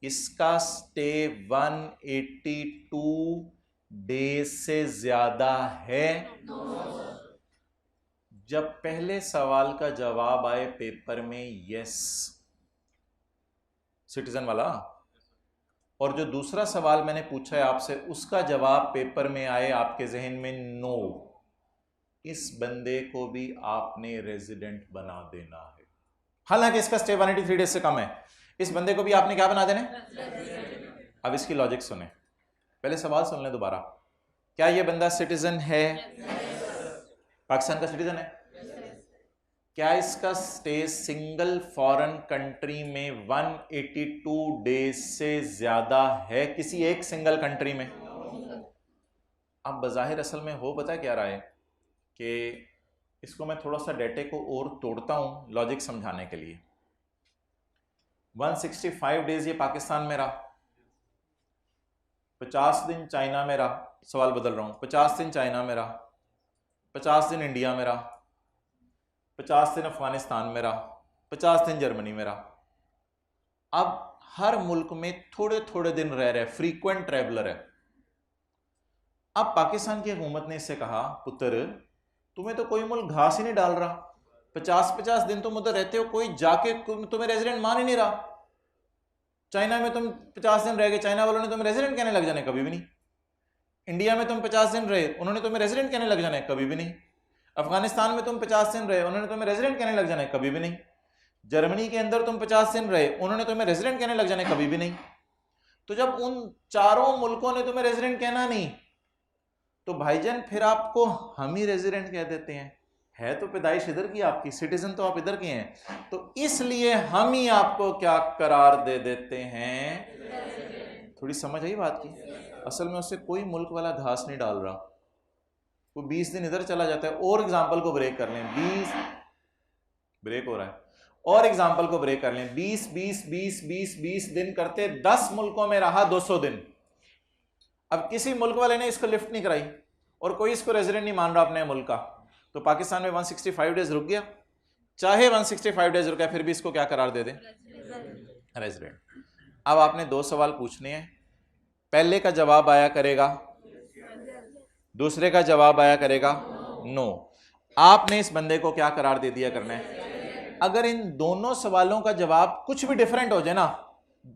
इसका स्टे 182 डेज से ज्यादा है? जब पहले सवाल का जवाब आए पेपर में यस, सिटीजन वाला, और जो दूसरा सवाल मैंने पूछा है आपसे उसका जवाब पेपर में आए आपके जहन में नो, इस बंदे को भी आपने रेजिडेंट बना देना है। हालांकि इसका स्टे 183 डेज से कम है, इस बंदे को भी आपने क्या बना देना है? अब इसकी लॉजिक सुने, पहले सवाल सुन लें दोबारा। क्या ये बंदा सिटीजन है? पाकिस्तान का सिटीजन है। क्या इसका स्टे सिंगल फॉरेन कंट्री में 182 डेज से ज्यादा है, किसी एक सिंगल कंट्री में? अब बज़ाहिर असल में हो पता क्या रहा है कि इसको मैं थोड़ा सा डेटे को और तोड़ता हूं लॉजिक समझाने के लिए। 165 डेज ये पाकिस्तान में रहा, 50 दिन चाइना में रहा, सवाल बदल रहा हूं, 50 दिन चाइना में रहा, 50 दिन इंडिया में रहा, 50 दिन अफगानिस्तान में रहा, 50 दिन जर्मनी में रहा। अब हर मुल्क में थोड़े थोड़े दिन रह रहे, फ्रीक्वेंट ट्रैवलर है। अब पाकिस्तान की हुकूमत ने इससे कहा, पुत्र तुम्हें तो कोई मुल्क घास ही नहीं डाल रहा, 50-50 दिन तुम उधर रहते हो, कोई जाके तुम्हें रेजिडेंट मान ही नहीं रहा। चाइना में तुम 50 दिन रह गए, चाइना वालों ने तुम्हें रेजिडेंट कहने लग जाने, कभी भी नहीं। इंडिया में तुम 50 दिन रहे, उन्होंने तुम्हें रेजिडेंट कहने लग जाना है, कभी भी नहीं। अफगानिस्तान में तुम 50 दिन रहे, उन्होंने तुम्हें रेजिडेंट कहने लग जाना है, कभी भी नहीं। जर्मनी के अंदर तुम 50 दिन रहे, उन्होंने तुम्हें रेजिडेंट कहने लग जाना है, कभी भी नहीं। तो जब उन चारों मुल्कों ने तुम्हें रेजिडेंट कहना नहीं, तो भाईजान फिर आपको हम ही रेजिडेंट कह देते हैं। है तो पैदाइश इधर की आपकी, सिटीजन तो आप इधर के हैं, तो इसलिए हम ही आपको क्या करार दे देते हैं। थोड़ी समझ आई बात की? असल में उससे कोई मुल्क वाला घास नहीं डाल रहा, वो 20 दिन इधर चला जाता है। और एग्जाम्पल को ब्रेक कर लें, 20 ब्रेक हो रहा है, और एग्जाम्पल को ब्रेक कर लें, 20 दिन करते 10 मुल्कों में रहा 200 दिन। अब किसी मुल्क वाले ने इसको लिफ्ट नहीं कराई और कोई इसको रेजिडेंट नहीं मान रहा अपने मुल्क का, तो पाकिस्तान में 165 डेज रुक गया। चाहे 165 डेज रुका, फिर भी इसको क्या करार दे दें? रेजिडेंट। अब आपने 2 सवाल पूछने हैं, पहले का जवाब आया करेगा, दूसरे का जवाब आया करेगा नो। आपने इस बंदे को क्या करार दे दिया करना है? अगर इन दोनों सवालों का जवाब कुछ भी डिफरेंट हो जाए ना,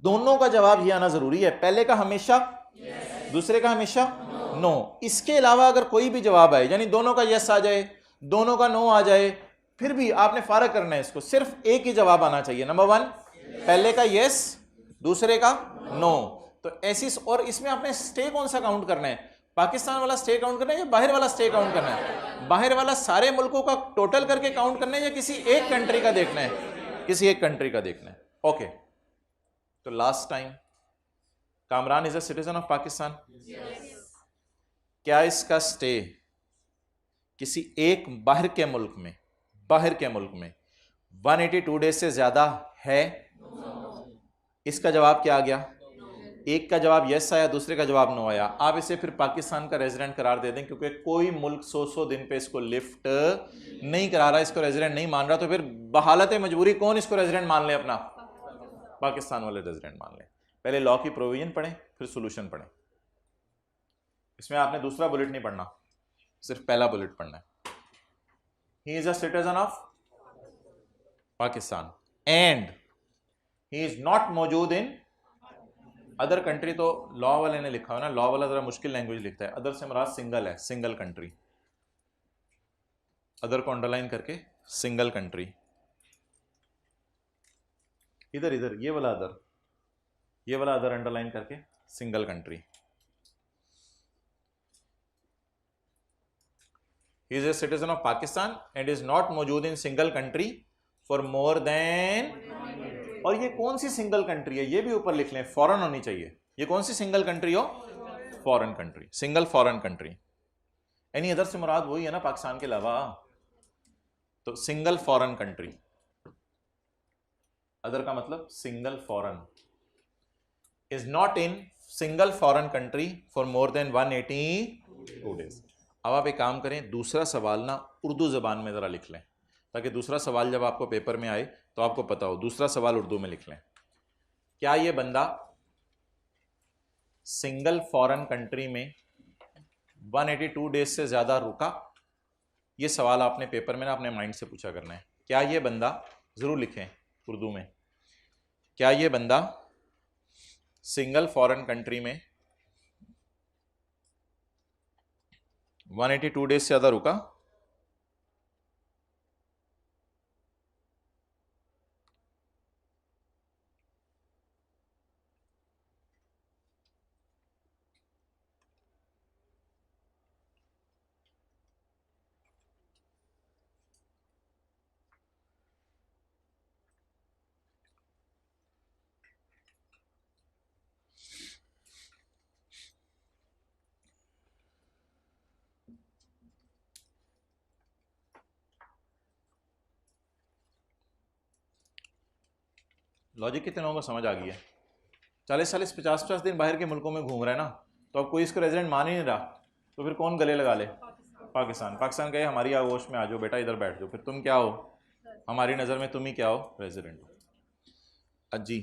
दोनों का जवाब ये आना जरूरी है, पहले का हमेशा दूसरे का हमेशा नो। इसके अलावा अगर कोई भी जवाब आए, यानी दोनों का यस आ जाए, दोनों का नो आ जाए, फिर भी आपने फारक करना है इसको, सिर्फ एक ही जवाब आना चाहिए। नंबर 1 पहले का यस, दूसरे का नो। तो ऐसी, और इसमें आपने स्टे कौन सा काउंट करना है? पाकिस्तान वाला स्टे काउंट करना है या बाहर वाला स्टे काउंट करना है? बाहर वाला सारे मुल्कों का टोटल करके काउंट करना है या किसी एक कंट्री का देखना है? किसी एक कंट्री का देखना है। ओके, तो last time, Kamran is a citizen of Pakistan. क्या इसका स्टे किसी एक बाहर के मुल्क में 182 डेज से ज्यादा है? इसका जवाब क्या आ गया? एक का जवाब यस आया, दूसरे का जवाब नो आया। आप इसे फिर पाकिस्तान का रेजिडेंट करार दे दें, क्योंकि कोई मुल्क 100 दिन पे इसको लिफ्ट नहीं करा रहा, इसको रेजिडेंट नहीं मान रहा, तो फिर बहालत मजबूरी कौन इसको रेजिडेंट मान ले? अपना पाकिस्तान वाले रेजिडेंट मान ले। पहले लॉ की प्रोविजन पढ़ें, फिर सोल्यूशन पढ़ें। इसमें आपने दूसरा बुलेट नहीं पढ़ना, सिर्फ पहला बुलेट पढ़ना है। ही is a citizen of Pakistan and he is not मौजूद इन अदर कंट्री। तो लॉ वाले ने लिखा हुआ ना, लॉ वाला जरा मुश्किल लैंग्वेज लिखता है। अदर से मुराद सिंगल है, सिंगल कंट्री। अदर को अंडरलाइन करके सिंगल कंट्री, इधर इधर ये वाला अदर अंडरलाइन करके single country. He is a citizen of Pakistan and is not मौजूद in single country for more than, और ये कौन सी सिंगल कंट्री है ये भी ऊपर लिख लें, फॉरेन होनी चाहिए। ये कौन सी सिंगल कंट्री हो? Foreign country, single foreign country. Any other से मुराद वही है ना पाकिस्तान के अलावा, तो सिंगल फॉरेन कंट्री। अदर का मतलब single foreign. Is not in single foreign country for more than 182 days. अब आप एक काम करें, दूसरा सवाल ना उर्दू जबान में जरा लिख लें, ताकि दूसरा सवाल जब आपको पेपर में आए तो आपको पता हो। दूसरा सवाल उर्दू में लिख लें, क्या ये बंदा सिंगल फॉरेन कंट्री में 182 डेज से ज्यादा रुका? ये सवाल आपने पेपर में ना अपने माइंड से पूछा करना है। क्या ये बंदा, जरूर लिखें उर्दू में, क्या ये बंदा सिंगल फॉरेन कंट्री में 182 डेज से ज्यादा रुका? लॉजिक कितने लोगों को समझ आ गई है? 40-40 50-50 दिन बाहर के मुल्कों में घूम रहा है ना, तो अब कोई इसको रेजिडेंट मान ही नहीं रहा, तो फिर कौन गले लगा ले? पाकिस्तान कहे हमारी आगोश में आ जाओ बेटा, इधर बैठ जाओ, फिर तुम क्या हो? हमारी नज़र में तुम ही क्या हो? रेजिडेंट हो। अजी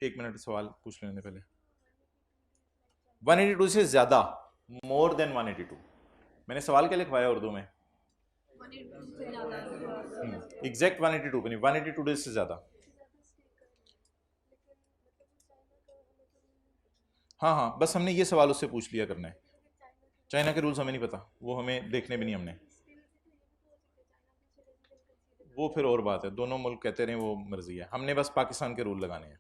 एक मिनट सवाल पूछ लेने पहले। 182 से ज्यादा, मोर देन 182, मैंने सवाल क्या लिखवाया उर्दू में? एग्जैक्ट 182 पे नहीं, 182 डेज से ज्यादा। हाँ हाँ, बस हमने ये सवाल उससे पूछ लिया करना है। चाइना के रूल्स हमें नहीं पता, वो हमें देखने भी नहीं हमने, वो फिर और बात है, दोनों मुल्क कहते रहे वो मर्जी है। हमने बस पाकिस्तान के रूल लगाने हैं।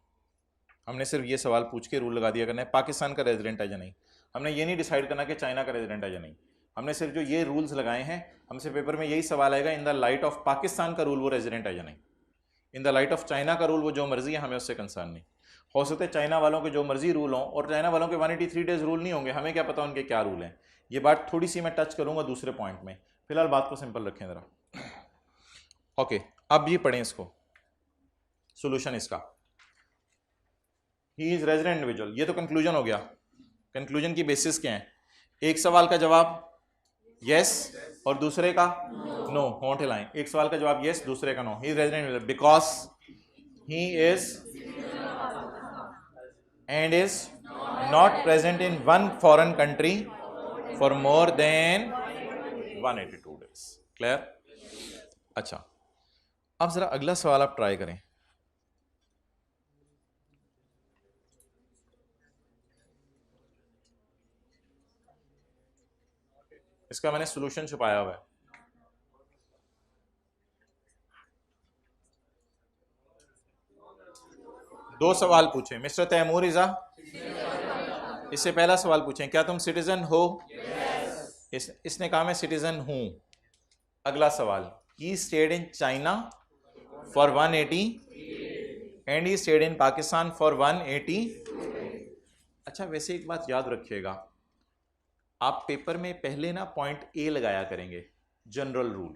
हमने सिर्फ ये सवाल पूछ के रूल लगा दिया करना है, पाकिस्तान का रेजिडेंट है या नहीं। हमने ये नहीं डिसाइड करना कि चाइना का रेजिडेंट है या नहीं। हमने सिर्फ जो ये रूल्स लगाए हैं, हमसे पेपर में यही सवाल आएगा, in the light of Pakistan का रूल वो रेजिडेंट है या नहीं, in the light of China का रूल वो जो मर्जी है, हमें उससे कंसर्न नहीं। हो सकता है चाइना वालों के जो मर्जी रूल हों और चाइना वालों के 183 डेज रूल नहीं होंगे, हमें क्या पता उनके क्या रूल हैं। ये बात थोड़ी सी मैं टच करूंगा दूसरे पॉइंट में, फिलहाल बात को सिंपल रखें ज़रा। ओके, अब ये पढ़ें इसको, सोल्यूशन इसका। ही इज रेजिडेंट इंडिविजुअल, ये तो कंक्लूजन हो गया। कंक्लूजन की बेसिस क्या है? एक सवाल का जवाब यस और दूसरे का नो, होंठ हिलाएं। एक सवाल का जवाब यस, दूसरे का no. He is resident individual because he is and is not present in one foreign country for more than 182 days. Clear? अच्छा, अब जरा अगला सवाल आप ट्राई करें। इसका मैंने सॉल्यूशन छुपाया हुआ है। दो सवाल पूछे मिस्टर तैमूर इज़ा, इससे पहला सवाल पूछें, क्या तुम सिटीजन हो? इसने कहा मैं सिटीजन हूं। अगला सवाल, he stayed in China for 180 and he stayed in Pakistan for 180। अच्छा, वैसे एक बात याद रखिएगा, आप पेपर में पहले ना पॉइंट ए लगाया करेंगे, जनरल रूल।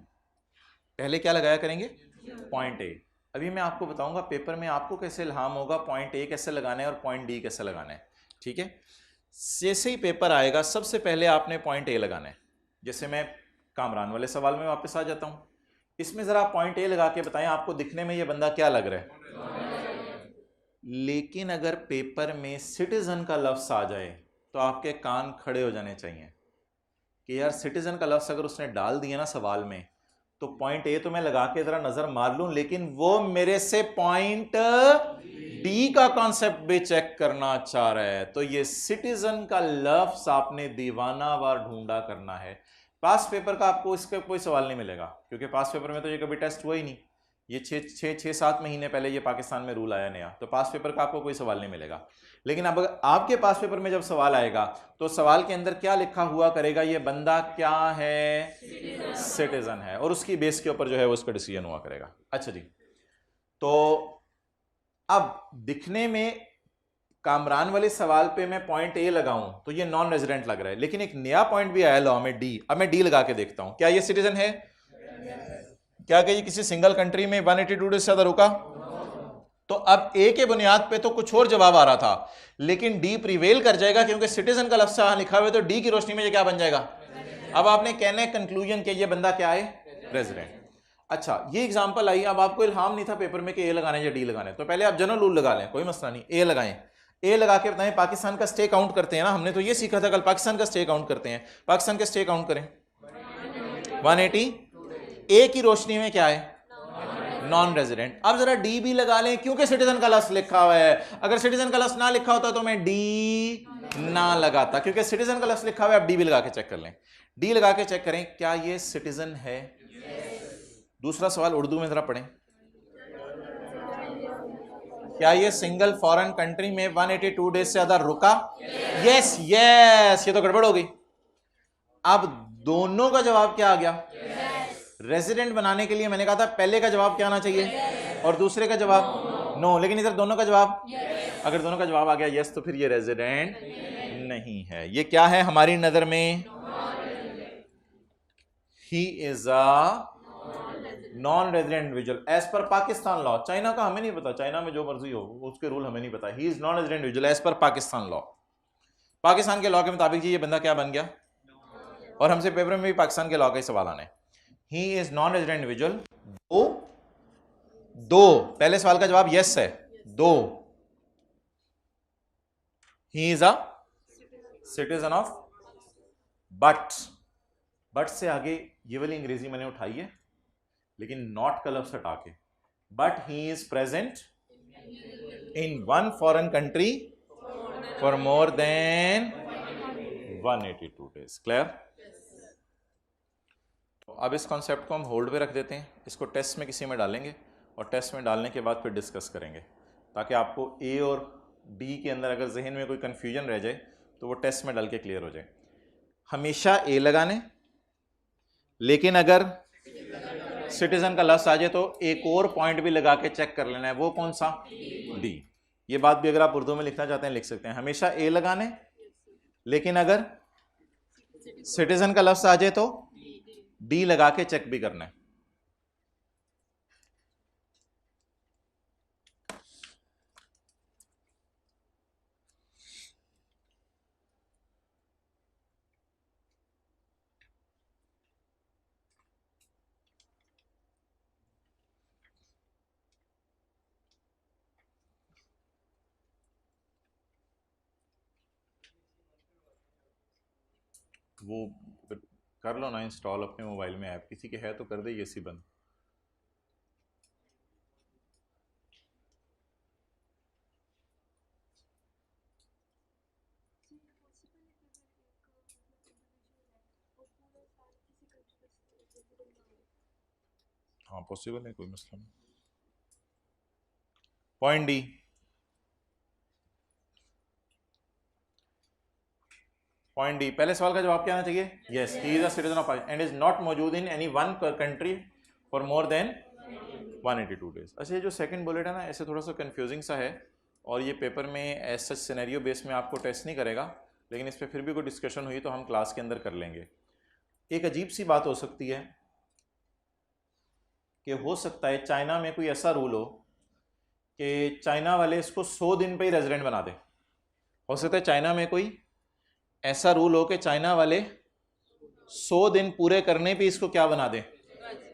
पहले क्या लगाया करेंगे? Point A. अभी मैं आपको बताऊंगा पेपर में आपको कैसे इल्हाम होगा पॉइंट ए कैसे लगाना है और पॉइंट डी कैसे लगाना है। ठीक है, जैसे ही पेपर आएगा सबसे पहले आपने पॉइंट ए लगाना है। जैसे मैं कामरान वाले सवाल में वापस आ जाता हूं, इसमें जरा पॉइंट ए लगा के बताएं आपको दिखने में ये बंदा क्या लग रहा है। लेकिन अगर पेपर में सिटीजन का लफ्ज आ जाए तो आपके कान खड़े हो जाने चाहिए कि यार सिटीजन का लफ्ज अगर उसने डाल दिया ना सवाल में, तो पॉइंट ए तो मैं लगा के जरा नजर मार लूं, लेकिन वो मेरे से पॉइंट डी का कॉन्सेप्ट भी चेक करना चाह रहा है। तो ये सिटीजन का लफ्ज आपने दीवानावार ढूंढा करना है। पास्ट पेपर का आपको इसका कोई सवाल नहीं मिलेगा, क्योंकि पास्ट पेपर में तो ये कभी टेस्ट हुआ ही नहीं। ये 6-7 महीने पहले ये पाकिस्तान में रूल आया नया, तो पास्ट पेपर का आपको कोई सवाल नहीं मिलेगा। लेकिन अब आपके पास्ट पेपर में जब सवाल आएगा तो सवाल के अंदर क्या लिखा हुआ करेगा, ये बंदा क्या है, सिटीजन है, और उसकी बेस के ऊपर जो है वो उसका डिसीजन हुआ करेगा। अच्छा जी, तो अब दिखने में कामरान वाले सवाल पे मैं पॉइंट ए लगाऊं तो ये नॉन रेजिडेंट लग रहा है, लेकिन एक नया पॉइंट भी आया लॉ में, डी। अब मैं डी लगा के देखता हूं, क्या ये सिटीजन है? क्या कहिए किसी सिंगल कंट्री में 182 डेज से ज्यादा रुका? तो अब ए के बुनियाद पे तो कुछ और जवाब आ रहा था, लेकिन डी प्रिवेल कर जाएगा क्योंकि सिटीजन का लफ्ज लिखा हुआ है, तो डी की रोशनी में ये क्या बन जाएगा? अब आपने कहना है कंक्लूजन के ये बंदा क्या है, रेजिडेंट। अच्छा, ये एग्जांपल आई, अब आपको इल्हाम नहीं था पेपर में कि ए लगाने या डी लगाने, तो पहले आप जनरल रूल लगा लें, कोई मसला नहीं, ए लगाएं। ए लगा के बताएं पाकिस्तान का स्टे काउंट करते हैं ना, हमने तो ये सीखा था कल, पाकिस्तान का स्टे काउंट करते हैं। पाकिस्तान का स्टे काउंट करें 180। ए की रोशनी में क्या है, नॉन रेजिडेंट। अब जरा डी भी लगा लें क्योंकि सिटीजन का लफ्ज लिखा हुआ है, अगर सिटीजन का लफ्ज ना लिखा होता तो मैं डी ना लगाता, क्योंकि सिटीजन का लफ्ज लिखा हुआ है। अब डी भी लगा के चेक कर लें, डी लगा के चेक करें क्या ये सिटीजन है। दूसरा सवाल उर्दू में जरा पढ़ें, क्या ये सिंगल फॉरेन कंट्री में 182 डेज से ज्यादा रुका? यस यस, ये तो गड़बड़ हो गई। अब दोनों का जवाब क्या आ गया? रेजिडेंट बनाने के लिए मैंने कहा था पहले का जवाब क्या आना चाहिए और दूसरे का जवाब नो, लेकिन इधर दोनों का जवाब अगर दोनों का जवाब आ गया यस, तो फिर ये रेजिडेंट नहीं है। ये क्या है हमारी नजर में? He is a non resident individual as per Pakistan law. China का हमें नहीं पता, चाइना में जो मर्जी हो उसके रूल हमें नहीं पता। He is non resident individual as per Pakistan law. Pakistan के लॉ के मुताबिक जी ये बंदा क्या बन गया, और हमसे पेपर में भी पाकिस्तान के लॉ का ही सवाल आना है। ही इज नॉन रेजिडेंट इंडिविजुअल। दो पहले सवाल का जवाब यस है, दो ही is a citizen of, but से आगे ये वाली अंग्रेजी मैंने उठाई है, लेकिन नॉट का लफ्ज हटा के, but he is present in one foreign country for more than 182 days. Clear? तो अब इस कॉन्सेप्ट को हम होल्ड पे रख देते हैं, इसको टेस्ट में किसी में डालेंगे और टेस्ट में डालने के बाद फिर डिस्कस करेंगे, ताकि आपको ए और डी के अंदर अगर जहन में कोई कंफ्यूजन रह जाए तो वो टेस्ट में डाल के क्लियर हो जाए। हमेशा ए लगाने, लेकिन अगर सिटीजन का लफ्ज आ जाए तो एक और पॉइंट भी लगा के चेक कर लेना है, वो कौन सा? डी। ये बात भी अगर आप उर्दू में लिखना चाहते हैं लिख सकते हैं, हमेशा ए लगाने, लेकिन अगर सिटीजन का लफ्ज आ जाए तो डी लगा के चेक भी करना है। वो कर लो ना इंस्टॉल अपने मोबाइल में ऐप, किसी के है तो कर दे ये सी बंद। हाँ पॉसिबल है, कोई मसला नहीं। पॉइंट डी, पॉइंट डी, पहले सवाल का जवाब क्या आना चाहिए? Yes, he is a citizen of and is not मौजूद in any one country for more than 182 days. अच्छा, ये जो सेकंड बुलेट है ना, ऐसे थोड़ा सा कंफ्यूजिंग सा है, और ये पेपर में एज सच सिनेरियो बेस में आपको टेस्ट नहीं करेगा, लेकिन इस पर फिर भी कोई डिस्कशन हुई तो हम क्लास के अंदर कर लेंगे। एक अजीब सी बात हो सकती है कि हो सकता है चाइना में कोई ऐसा रूल हो कि चाइना वाले इसको 100 दिन पे ही रेजिडेंट बना दे। हो सकता है चाइना में कोई ऐसा रूल हो कि चाइना वाले 100 दिन पूरे करने पे इसको क्या बना दे।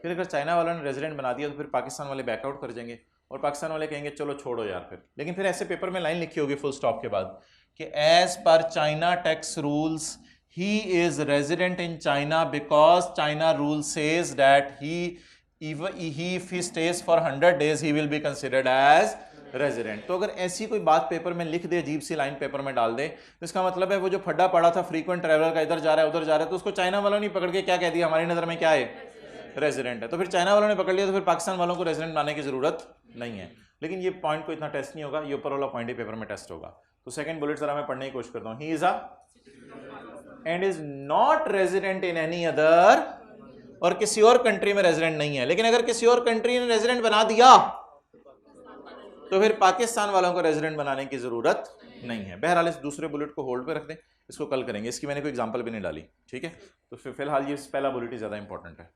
फिर अगर चाइना वालों ने रेजिडेंट बना दिया तो फिर पाकिस्तान वाले बैकआउट कर जाएंगे और पाकिस्तान वाले कहेंगे चलो छोड़ो यार फिर। लेकिन फिर ऐसे पेपर में लाइन लिखी होगी फुल स्टॉप के बाद कि as per China tax rules he is resident in China because China rule says that he if he stays for 100 days he will be considered as resident. तो अगर ऐसी कोई बात पेपर में लिख दे, अजीब सी लाइन पेपर में डाल दे, तो इसका मतलब है वो जो फड्डा पड़ा था फ्रीक्वेंट ट्रैवलर का, इधर जा रहा है उधर जा रहा है, तो उसको चाइना वालों ने पकड़ के क्या कह दिया, हमारी नजर में क्या है, रेजिडेंट है। तो फिर चाइना वालों ने पकड़ लिया, तो फिर पाकिस्तान वालों को रेजिडेंट बनाने की जरूरत नहीं है। लेकिन ये पॉइंट को इतना टेस्ट नहीं होगा, ये ऊपर वाला पॉइंट ही पेपर में टेस्ट होगा। तो सेकंड बुलेट जरा मैं पढ़ने की कोशिश करता हूं। ही is a and is not resident in any other, और किसी और कंट्री में रेजिडेंट नहीं है। लेकिन अगर किसी और कंट्री ने रेजिडेंट बना दिया तो फिर पाकिस्तान वालों को रेजिडेंट बनाने की जरूरत नहीं है। बहरहाल इस दूसरे बुलेट को होल्ड पे रख दें, इसको कल करेंगे, इसकी मैंने कोई एग्जांपल भी नहीं डाली, ठीक है। तो फिलहाल ये पहला बुलेट ही ज्यादा इंपॉर्टेंट है,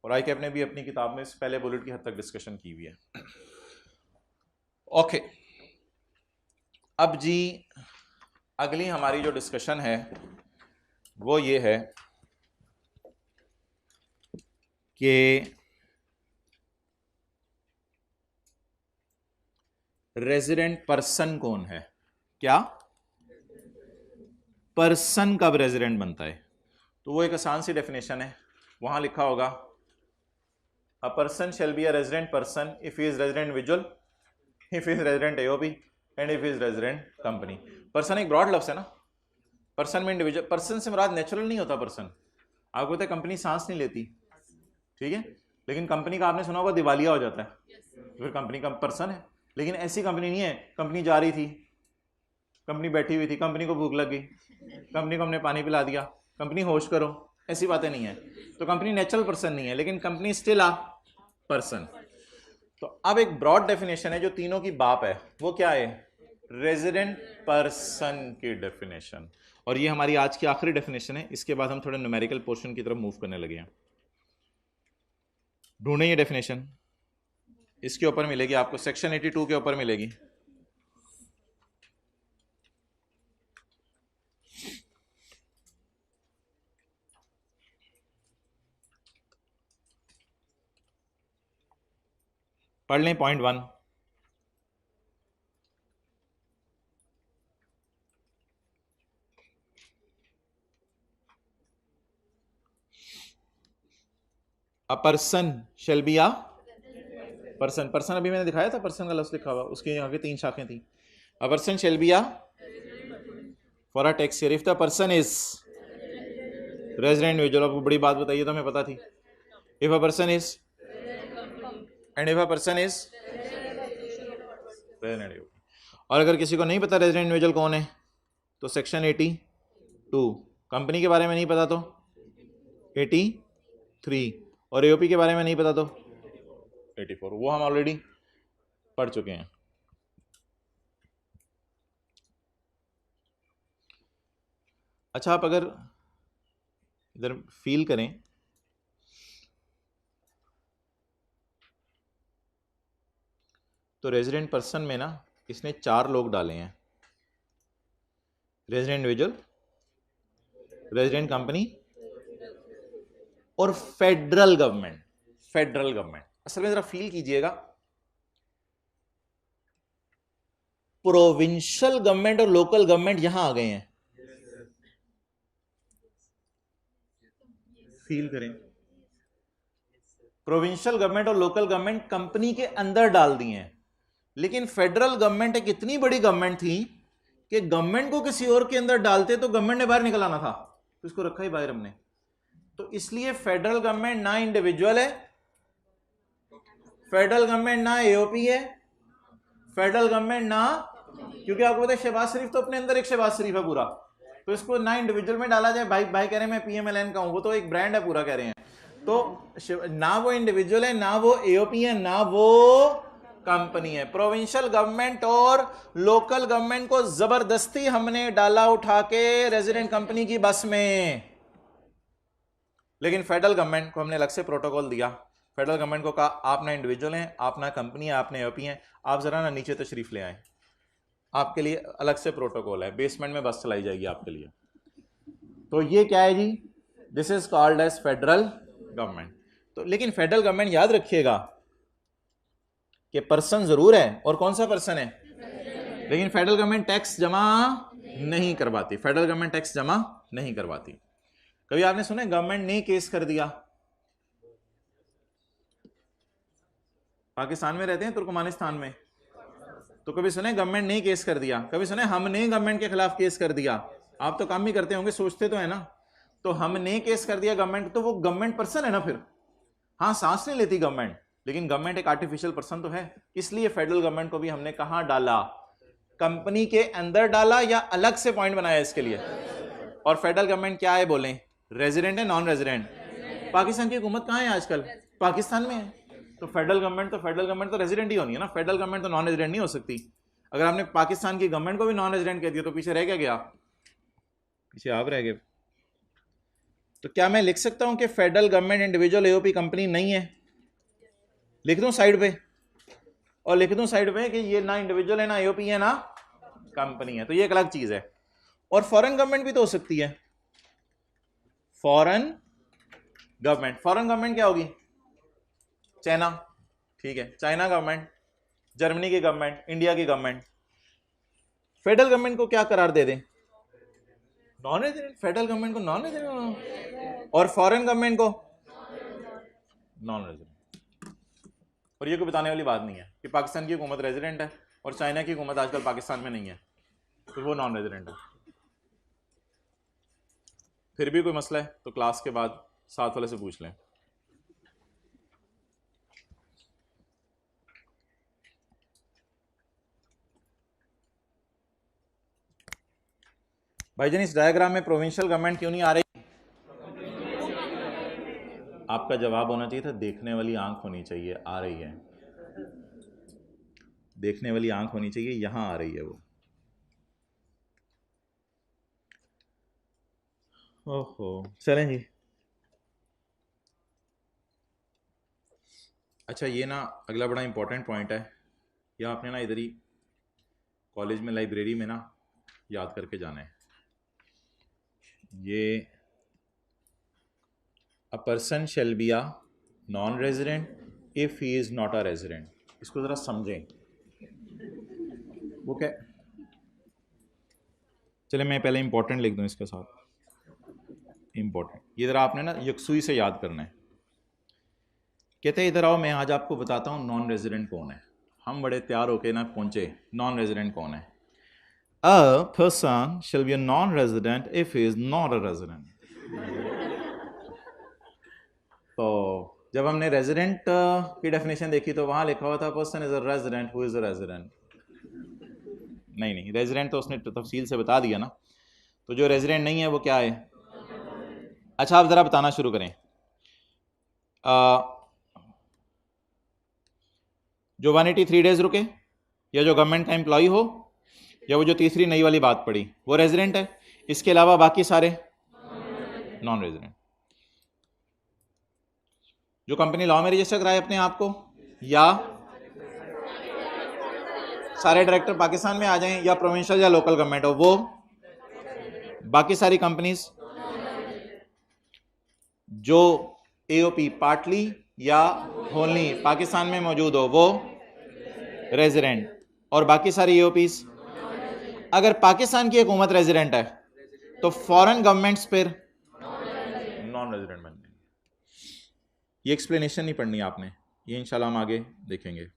और ICAP ने भी अपनी किताब में इस पहले बुलेट की हद तक डिस्कशन की हुई है। ओके, अब जी अगली हमारी जो डिस्कशन है वो ये है कि रेजिडेंट पर्सन कौन है। क्या पर्सन कब रेजिडेंट बनता है? तो वो एक आसान सी डेफिनेशन है, वहां लिखा होगा अ person shall be a resident person if he is resident individual, if he is resident AOP and if he is resident company. Person एक ब्रॉड लफ्ज है ना, पर्सन में इंडिविजुअल, पर्सन से मुराद नेचुरल नहीं होता पर्सन। आपको पता है कंपनी सांस नहीं लेती, ठीक है, लेकिन कंपनी का आपने सुना होगा दिवालिया हो जाता है, तो फिर कंपनी का पर्सन है। लेकिन ऐसी कंपनी नहीं है, कंपनी जा रही थी, कंपनी बैठी हुई थी, कंपनी को भूख लग गई, कंपनी को हमने पानी पिला दिया, कंपनी होश करो, ऐसी बातें नहीं है। तो कंपनी नेचुरल पर्सन नहीं है, लेकिन कंपनी स्टिल आ पर्सन। तो अब एक ब्रॉड डेफिनेशन है जो तीनों की बाप है, वो क्या है, रेजिडेंट पर्सन की डेफिनेशन। और ये हमारी आज की आखिरी डेफिनेशन है, इसके बाद हम थोड़े न्यूमेरिकल पोर्शन की तरफ मूव करने लगे हैं। ढूंढे ये डेफिनेशन, इसके ऊपर मिलेगी आपको, सेक्शन 82 के ऊपर मिलेगी। पढ़ लें point 1। A person shall be a person, person अभी मैंने दिखाया था, पर्सन का लफ्ज लिखा हुआ, उसके आगे 3 शाखें थी। A person shall be a for a tax if the person is resident individual. आपको बड़ी बात बताइए तो हमें पता थी, if a person is and if a person is resident. और अगर किसी को नहीं पता रेजिडेंट इंडिविजुअल कौन है तो सेक्शन 82, कंपनी के बारे में नहीं पता तो 83, और AOP के बारे में नहीं पता तो 84, वो हम ऑलरेडी पढ़ चुके हैं। अच्छा, आप अगर इधर फील करें तो रेजिडेंट पर्सन में ना इसने 4 लोग डाले हैं, रेजिडेंट इंडिविजुअल, रेजिडेंट कंपनी और फेडरल गवर्नमेंट। फेडरल गवर्नमेंट असल में जरा फील कीजिएगा, प्रोविंशियल गवर्नमेंट और लोकल गवर्नमेंट यहां आ गए हैं, फील करें, प्रोविंशियल गवर्नमेंट और लोकल गवर्नमेंट कंपनी के अंदर डाल दिए हैं। लेकिन फेडरल गवर्नमेंट एक इतनी बड़ी गवर्नमेंट थी कि गवर्नमेंट को किसी और के अंदर डालते तो गवर्नमेंट ने बाहर निकल आना था, तो इसको रखा ही बाहर हमने। तो इसलिए फेडरल गवर्नमेंट ना इंडिविजुअल है, फेडरल गवर्नमेंट ना AOP है, फेडरल गवर्नमेंट ना, क्योंकि आपको पता है शहबाज शरीफ तो अपने अंदर एक शहबाज शरीफ है पूरा, तो इसको ना इंडिविजुअल में डाला जाए। भाई भाई कह रहे हैं मैं PMLN का हूं, वो तो एक ब्रांड है पूरा कह रहे हैं, तो ना वो इंडिविजुअल है, ना वो AOP है, ना वो कंपनी है। प्रोविंशियल गवर्नमेंट और लोकल गवर्नमेंट को जबरदस्ती हमने डाला उठा के रेजिडेंट कंपनी की बस में। लेकिन फेडरल गवर्नमेंट को हमने अलग से प्रोटोकॉल दिया, फेडरल गवर्नमेंट को कहा आप ना इंडिविजुअल हैं, आप ना कंपनी है, आप ना AOP हैं, आप जरा ना नीचे तशरीफ ले आए, आपके लिए अलग से प्रोटोकॉल है, बेसमेंट में बस चलाई जाएगी आपके लिए। तो ये क्या है जी, this is called as federal government. तो लेकिन फेडरल गवर्नमेंट याद रखिएगा कि पर्सन जरूर है, और कौन सा पर्सन है, लेकिन फेडरल गवर्नमेंट टैक्स जमा नहीं करवाती, फेडरल गवर्नमेंट टैक्स जमा नहीं करवाती। कभी आपने सुना गवर्नमेंट ने केस कर दिया, पाकिस्तान में रहते हैं तुर्कमानिस्तान में, तो कभी सुने गवर्नमेंट ने केस कर दिया, कभी सुने हमने गवर्नमेंट के खिलाफ केस कर दिया। आप तो काम भी करते होंगे, सोचते तो है ना। तो हमने केस कर दिया गवर्नमेंट, तो वो गवर्नमेंट पर्सन है ना फिर। हाँ सांस नहीं लेती गवर्नमेंट, लेकिन गवर्नमेंट एक आर्टिफिशियल पर्सन तो है। इसलिए फेडरल गवर्नमेंट को भी हमने कहां डाला, कंपनी के अंदर डाला या अलग से पॉइंट बनाया इसके लिए। और फेडरल गवर्नमेंट क्या है बोलें, रेजिडेंट है नॉन रेजिडेंट? पाकिस्तान की हुकूमत कहां है आजकल, पाकिस्तान में है। तो फेडरल गवर्नमेंट तो रेजिडेंट ही होनी है ना, फेडरल गवर्नमेंट तो नॉन रेजिडेंट नहीं हो सकती। अगर आपने पाकिस्तान की गवर्नमेंट को भी नॉन रेजिडेंट कह दिया तो पीछे रह क्या गया, पीछे आप रह गए। तो क्या मैं लिख सकता हूं कि federal government individual AOP company नहीं है? लिख दूं साइड पे, और लिख दूं साइड पे कि ये ना इंडिविजुअल है ना एओपी है ना कंपनी है, तो ये एक अलग चीज है। और फॉरेन गवर्नमेंट भी तो हो सकती है, फॉरेन गवर्नमेंट क्या होगी, चाइना, ठीक है, चाइना गवर्नमेंट, जर्मनी की गवर्नमेंट, इंडिया की गवर्नमेंट। फेडरल गवर्नमेंट को क्या करार दे दें, नॉन रेजिडेंट, फेडरल गवर्नमेंट को नॉन रेजिडेंट और फॉरेन गवर्नमेंट को नॉन रेजिडेंट। और ये कोई बताने वाली बात नहीं है कि पाकिस्तान की हुकूमत रेजिडेंट है और चाइना की हुकूमत आजकल पाकिस्तान में नहीं है, तो वो नॉन रेजिडेंट है। फिर भी कोई मसला है तो क्लास के बाद साथ वाले से पूछ लें। भाईजान इस डायग्राम में प्रोविंशियल गवर्नमेंट क्यों नहीं आ रही? आपका जवाब होना चाहिए था देखने वाली आंख होनी चाहिए, आ रही है, देखने वाली आंख होनी चाहिए, यहां आ रही है वो। ओहो चलें जी। अच्छा ये ना अगला बड़ा इंपॉर्टेंट पॉइंट है, या आपने ना इधर ही कॉलेज में लाइब्रेरी में ना याद करके जाना है। ये अ person shall be a non resident if he is not a resident. इसको ज़रा समझें, वो क्या, चले मैं पहले इंपॉर्टेंट लिख दूं इसके साथ, इंपॉर्टेंट। ये ज़रा आपने ना यकसुई से याद करना है। कहते हैं इधर आओ मैं आज आपको बताता हूँ नॉन रेजिडेंट कौन है। हम बड़े तैयार होके ना पहुंचे, नॉन रेजिडेंट कौन है? अ person shall be a non resident if he is not a resident. तो जब हमने रेजिडेंट की डेफिनेशन देखी तो वहां लिखा हुआ था person is a resident who is a resident. नहीं रेजिडेंट तो उसने तफसील से बता दिया ना, तो जो रेजिडेंट नहीं है वो क्या है? अच्छा आप ज़रा बताना शुरू करें, जो 183 डेज रुके, या जो गवर्नमेंट का एम्प्लॉय हो, या वो जो तीसरी नई वाली बात पड़ी वो रेजिडेंट है, इसके अलावा बाकी सारे नॉन रेजिडेंट। जो कंपनी लॉ में रजिस्टर कराए अपने आप को, या सारे डायरेक्टर पाकिस्तान में आ जाएं, या प्रोविंशियल या लोकल गवर्नमेंट हो, वो बाकी सारी कंपनीज जो एओपी पार्टली या होलली पाकिस्तान में मौजूद हो वो रेजिडेंट, और बाकी सारी एओपीज। अगर पाकिस्तान की हुकूमत रेजिडेंट है तो फॉरेन गवर्नमेंट्स फिर नॉन रेजिडेंट बन जाएंगे। ये एक्सप्लेनेशन नहीं पढ़नी आपने, ये इंशाल्लाह हम आगे देखेंगे।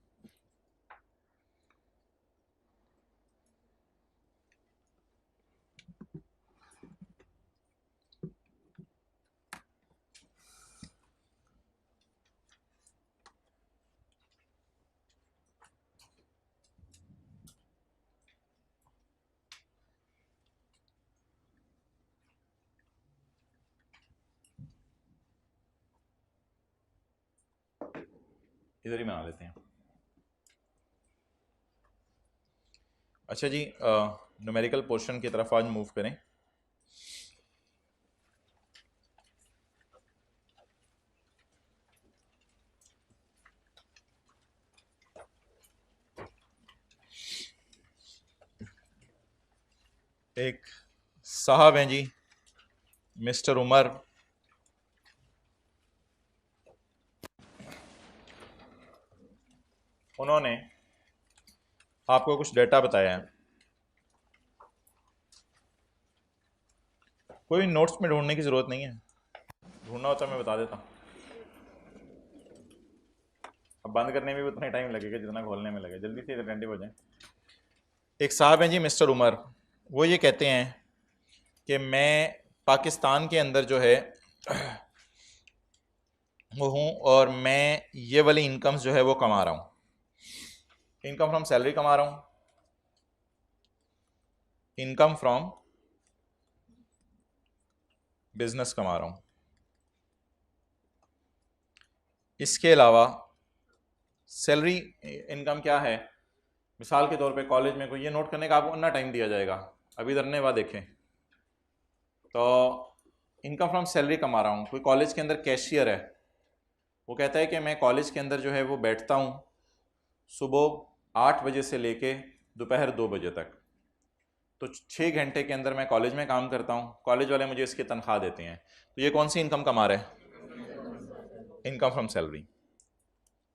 इधर ही बना लेते हैं। अच्छा जी, न्यूमेरिकल पोर्शन की तरफ आज मूव करें। एक साहब हैं जी, मिस्टर उमर, उन्होंने आपको कुछ डेटा बताया है। कोई नोट्स में ढूंढने की ज़रूरत नहीं है, ढूंढना होता मैं बता देता। अब बंद करने में भी उतना ही टाइम लगेगा जितना खोलने में लगेगा। जल्दी से अटेंटिव हो जाएं। एक साहब हैं जी मिस्टर उमर, वो ये कहते हैं कि मैं पाकिस्तान के अंदर जो है वो हूँ और मैं ये वाली इनकम्स जो है वो कमा रहा हूँ, इनकम फ्रॉम सैलरी कमा रहा हूँ, इनकम फ्रॉम बिजनेस कमा रहा हूँ, इसके अलावा सैलरी इनकम क्या है। मिसाल के तौर पे कॉलेज में कोई ये नोट करने का आपको अन्ना टाइम दिया जाएगा, अभी धरने बाद देखें तो इनकम फ्रॉम सैलरी कमा रहा हूँ। कोई कॉलेज के अंदर कैशियर है, वो कहता है कि मैं कॉलेज के अंदर जो है वो बैठता हूँ सुबह 8 बजे से लेके दोपहर 2 बजे तक, तो 6 घंटे के अंदर मैं कॉलेज में काम करता हूँ, कॉलेज वाले मुझे इसकी तनख्वाह देते हैं। तो ये कौन सी इनकम कमा रहे हैं? Income from salary.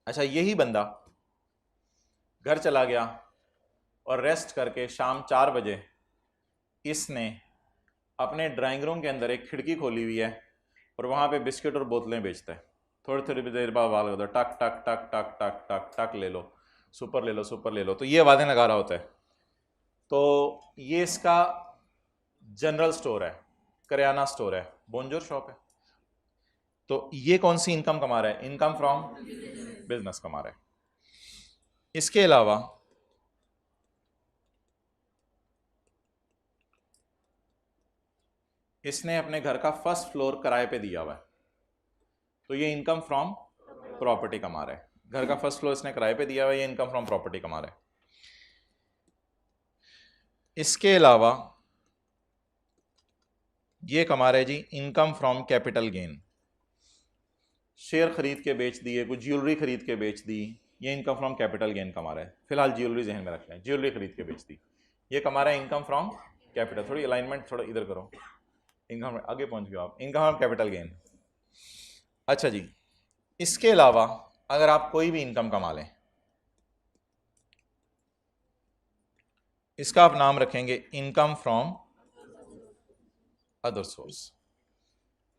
अच्छा, यही बंदा घर चला गया और रेस्ट करके शाम 4 बजे इसने अपने ड्राइंग रूम के अंदर एक खिड़की खोली हुई है और वहाँ पे बिस्किट और बोतलें बेचता है। थोड़ी थोड़ी देर बाद आवाज़ होता है टक टक टक टक टक टक टक, ले लो सुपर, ले लो सुपर, ले लो। तो ये आवाज़ें लगा रहा होता है। तो ये इसका जनरल स्टोर है, करियाना स्टोर है, बोनजोर शॉप है। तो ये कौन सी इनकम कमा रहा है? इनकम फ्रॉम बिजनेस कमा रहा है। इसके अलावा इसने अपने घर का फर्स्ट फ्लोर किराए पे दिया हुआ है, तो ये इनकम फ्रॉम प्रॉपर्टी कमा रहा है। घर का फर्स्ट फ्लोर इसने किराए पे दिया हुआ है, ये इनकम फ्रॉम प्रॉपर्टी कमा रहा है। इसके अलावा ये कमा रहा है जी income from capital gain. Share खरीद के बेच दिए, कुछ ज्वेलरी खरीद के बेच दी, ये इनकम फ्रॉम कैपिटल गेन कमा रहा है। फिलहाल ज्वेलरी जहन में रख लें, ज्वेलरी खरीद के बेच दी, ये कमा रहा है इनकम फ्रॉम कैपिटल। थोड़ी अलाइनमेंट थोड़ा इधर करो, इनकम आगे पहुंच गए आप, इनकम फ्रॉम कैपिटल गेन। अच्छा जी, इसके अलावा अगर आप कोई भी इनकम कमा लें, इसका आप नाम रखेंगे इनकम फ्रॉम अदर सोर्स।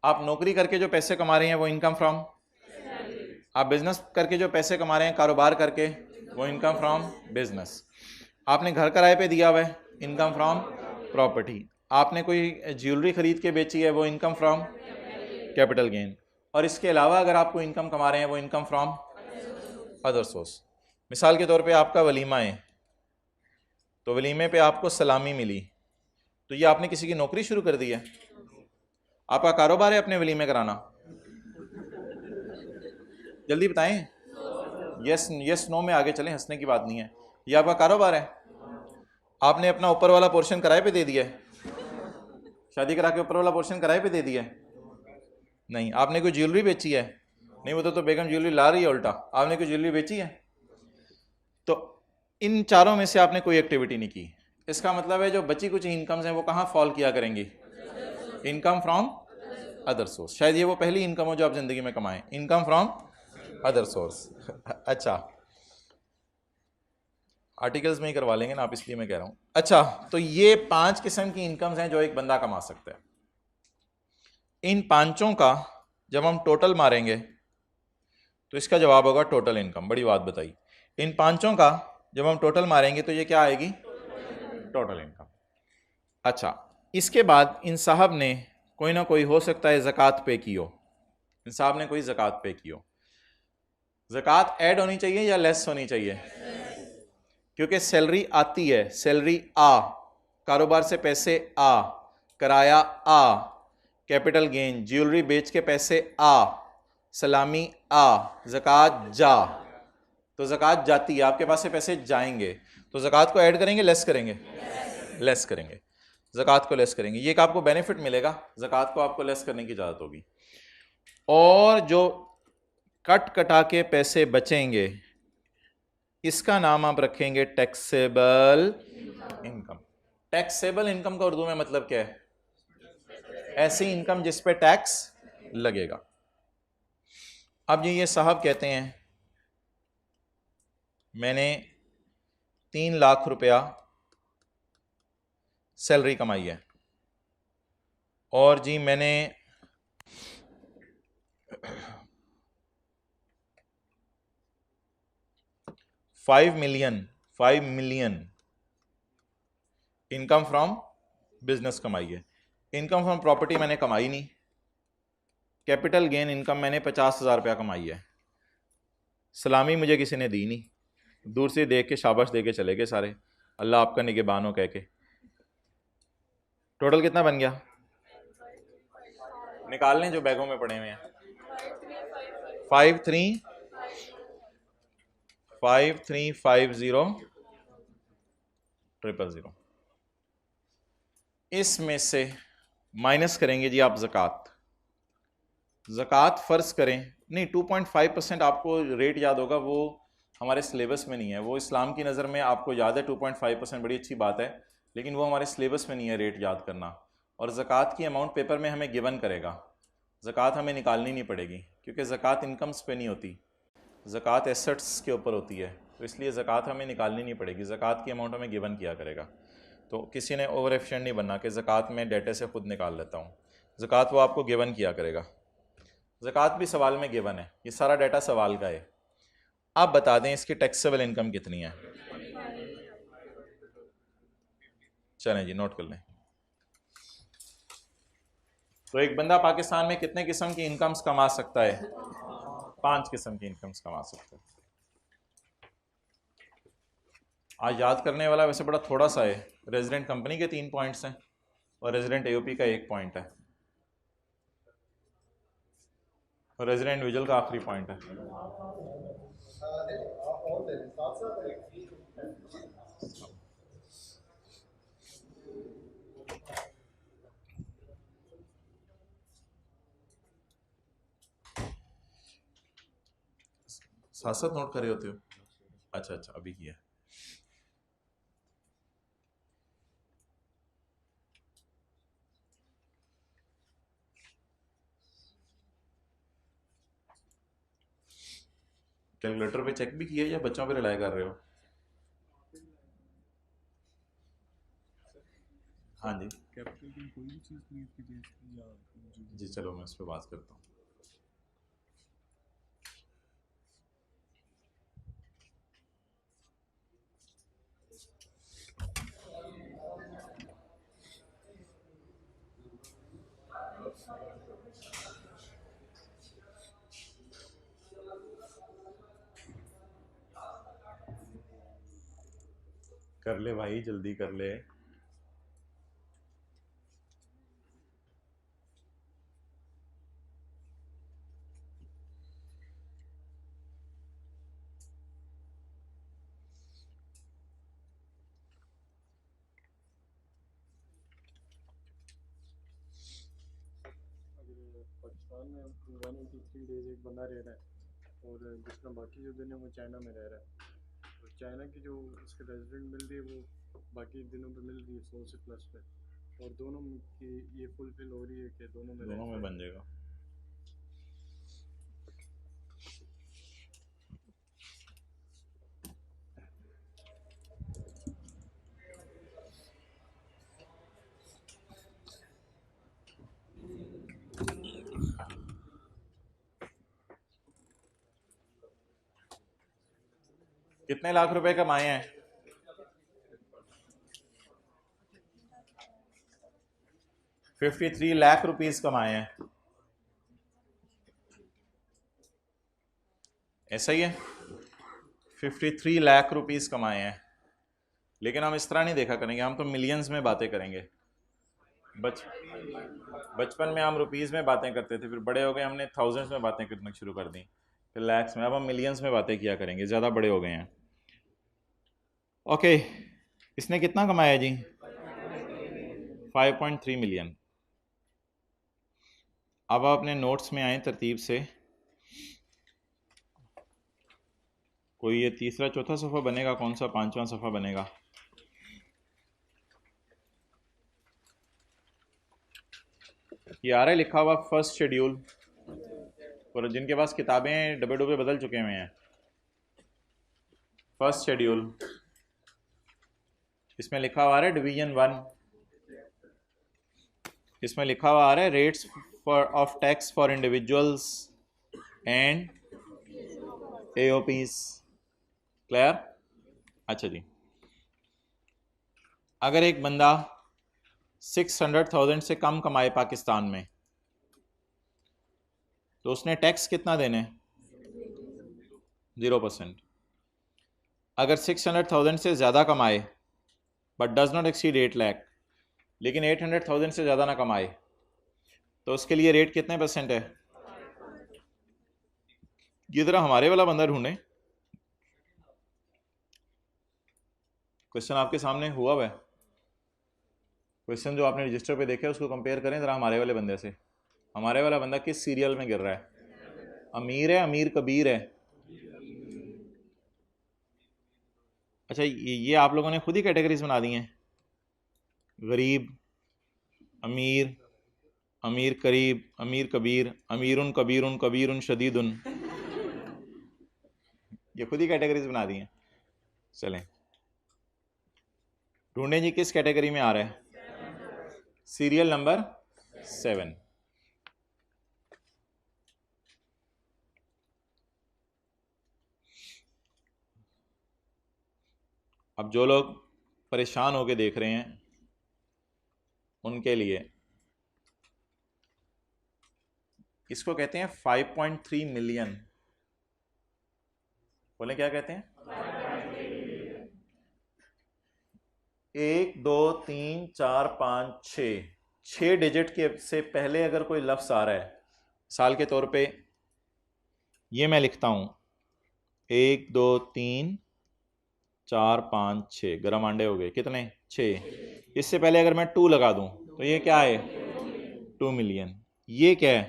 आप नौकरी करके जो पैसे कमा रहे हैं वो इनकम फ्रॉम, आप बिजनेस करके जो पैसे कमा रहे हैं कारोबार करके वो इनकम फ्रॉम बिजनेस। आपने घर किराए पे दिया हुआ है, इनकम फ्रॉम प्रॉपर्टी। आपने कोई ज्वेलरी खरीद के बेची है, वो इनकम फ्रॉम कैपिटल गेन। और इसके अलावा अगर आप कोई इनकम कमा रहे हैं वो इनकम फ्रॉम अदर सोर्स। मिसाल के तौर पे आपका वलीमा है, तो वलीमे पे आपको सलामी मिली, तो ये आपने किसी की नौकरी शुरू कर दी है? आपका कारोबार है अपने वलीमे कराना? जल्दी बताएं, यस यस नो में आगे चलें, हंसने की बात नहीं है। ये आपका कारोबार है, आपने अपना ऊपर वाला पोर्शन किराए पे दे दिया है, शादी करा के ऊपर वाला पोर्शन किराए पे दे दिया है? नहीं। आपने कोई ज्वेलरी बेची है? नहीं, वो तो बेगम ज्वेलरी ला रही है उल्टा, आपने कोई ज्वेलरी बेची है? तो इन चारों में से आपने कोई एक्टिविटी नहीं की। इसका मतलब है जो बची कुछ इनकम्स हैं वो कहाँ फॉल किया करेंगी? Income from other source. शायद ये वो पहली इनकम हो जो आप जिंदगी में कमाएं, इनकम फ्रॉम अदर सोर्स। अच्छा, आर्टिकल्स में ही करवा लेंगे ना आप, इसलिए मैं कह रहा हूं। अच्छा, तो ये 5 किस्म की इनकम्स हैं जो एक बंदा कमा सकता है। इन पांचों का जब हम टोटल मारेंगे तो इसका जवाब होगा टोटल इनकम। बड़ी बात बताई। इन पांचों का जब हम टोटल मारेंगे तो ये क्या आएगी? Total income. अच्छा, इसके बाद इन साहब ने कोई ना कोई हो सकता है ज़कात पे की हो, इन साहब ने कोई ज़कात पे की हो। ज़कात ऐड होनी चाहिए या लेस होनी चाहिए? क्योंकि सैलरी आती है, सैलरी आ, कारोबार से पैसे आ, किराया आ, कैपिटल गेन ज्वेलरी बेच के पैसे आ, सलामी आ, ज़कात जा। तो ज़कात जाती है, आपके पास से पैसे जाएंगे, तो ज़कात को ऐड करेंगे लेस करेंगे? लेस करेंगे, ज़कात को लेस करेंगे। ये एक आपको बेनिफिट मिलेगा, ज़कात को आपको लेस करने की इजाज़त होगी। और जो कट कटा के पैसे बचेंगे इसका नाम आप रखेंगे टैक्सेबल इनकम। टैक्सेबल इनकम का उर्दू में मतलब क्या है? ऐसी इनकम जिस पे टैक्स लगेगा। अब ये साहब कहते हैं मैंने 3 लाख रुपया सैलरी कमाई है और जी मैंने 5 मिलियन इनकम फ्रॉम बिजनेस कमाई है। इनकम फ्रॉम प्रॉपर्टी मैंने कमाई नहीं। कैपिटल गेन इनकम मैंने 50,000 रुपया कमाई है। सलामी मुझे किसी ने दी नहीं, दूर से देख के शाबाश दे के चले गए सारे, अल्लाह आपका निगहबान हो कह के। टोटल कितना बन गया? निकाल लें जो बैगों में पड़े हुए हैं। 5350,000। इसमें से माइनस करेंगे जी आप ज़कात। ज़कात फ़र्ज करें, नहीं 2.5% आपको रेट याद होगा, वो हमारे सिलेबस में नहीं है। वो इस्लाम की नज़र में आपको याद है 2.5% बड़ी अच्छी बात है, लेकिन वो हमारे सिलेबस में नहीं है रेट याद करना। और ज़कात की अमाउंट पेपर में हमें गिवन करेगा, ज़कात हमें निकालनी नहीं पड़ेगी, क्योंकि ज़कात इनकम्स पे नहीं होती, ज़कात एसेट्स के ऊपर होती है, तो इसलिए ज़कात हमें निकालनी नहीं पड़ेगी। ज़कात की अमाउंट हमें गिवन किया करेगा। तो किसी ने ओवर एफिशिएंट नहीं बनना कि ज़कात मैं डेटे से खुद निकाल लेता हूँ। ज़कात वो आपको गिवन किया करेगा। ज़कात भी सवाल में गिवन है, ये सारा डाटा सवाल का है। आप बता दें इसकी टैक्सेबल इनकम कितनी है। चलें जी नोट कर लें। तो एक बंदा पाकिस्तान में कितने किस्म की इनकम्स कमा सकता है? 5 किस्म की इनकम्स कमा सकता है। आज याद करने वाला वैसे बड़ा थोड़ा सा है। रेजिडेंट कंपनी के 3 पॉइंट्स हैं और रेजिडेंट एओपी का 1 पॉइंट है और रेजिडेंट इंडिविजुअल का आखिरी पॉइंट है। साथ साथ नोट कर रहे होते हो? अच्छा अच्छा, अभी किया। कैलकुलेटर पे चेक भी किया या बच्चों पे रिलाई कर रहे हो? हाँ जी कैपिटल की कोई भी चीज़ खरीद के बेचती या जी, चलो मैं उस पर बात करता हूँ। कर ले भाई, जल्दी कर ले। अगर पाकिस्तान में 183 डेज एक बंदा रह रहा है और जितना बाकी जो दिन है वो चाइना में रह रहा है, और चाइना की जो उसके रेजिडेंट मिल रही है वो बाकी दिनों पे मिल रही है 100 से प्लस पे, और दोनों की ये फुलफिल हो रही है कि दोनों में दोनों में बन जाएगा। कितने लाख रुपए कमाए हैं? 53 लाख रुपीस कमाए हैं। ऐसा ही है, 53 लाख रुपीस कमाए हैं। लेकिन हम इस तरह नहीं देखा करेंगे, हम तो मिलियंस में बातें करेंगे। बचपन में हम रुपीज़ में बातें करते थे, फिर बड़े हो गए हमने थाउजेंड्स में बातें करना शुरू कर दी, फिर लैक्स में, अब हम मिलियंस में बातें किया करेंगे, ज़्यादा बड़े हो गए हैं। ओके, इसने कितना कमाया जी? 5.3 मिलियन। अब आप अपने नोट्स में आए तरतीब से। कोई ये तीसरा चौथा सफ़ा बनेगा, कौन सा पांचवा सफ़ा बनेगा? ये आ रहा है लिखा हुआ फर्स्ट शेड्यूल, और जिनके पास किताबें डब्बे डब्बे बदल चुके हुए हैं, फर्स्ट शेड्यूल, इसमें लिखा हुआ आ रहा है डिवीजन 1, इसमें लिखा हुआ आ रहा है rates for of tax for individuals and AOPs. Clear? अच्छा जी, अगर एक बंदा 600,000 से कम कमाए पाकिस्तान में, तो उसने टैक्स कितना देने? 0%। अगर 600,000 से ज़्यादा कमाए but does not exceed 8 lakh, लेकिन 800,000 से ज़्यादा ना कमाए, तो उसके लिए रेट कितने % है? ये जरा हमारे वाला बंदा ढूंढे। क्वेश्चन आपके सामने हुआ हुआ है, क्वेश्चन जो आपने रजिस्टर पे देखे उसको कंपेयर करें ज़रा हमारे वाले बंदे से। हमारे वाला बंदा किस सीरियल में गिर रहा है? अमीर है, अमीर कबीर है? अच्छा, ये आप लोगों ने खुद ही कैटेगरीज बना दी हैं, गरीब, अमीर, अमीर करीब, अमीर कबीर, अमीरुन कबीरुन कबीरुन शदीदुन, ये खुद ही कैटेगरीज बना दी हैं। चलें ढूंढें जी किस कैटेगरी में आ रहा है? Serial number 7। अब जो लोग परेशान होके देख रहे हैं उनके लिए इसको कहते हैं 5.3 मिलियन। बोले क्या कहते हैं? 1 2 3 4 5 6 डिजिट के से पहले अगर कोई लफ्ज़ आ रहा है, साल के तौर पे ये मैं लिखता हूँ 1 2 3 4 5 6, गरम अंडे हो गए कितने? 6। इससे पहले अगर मैं 2 लगा दूं तो ये क्या है? 2 मिलियन। ये क्या है?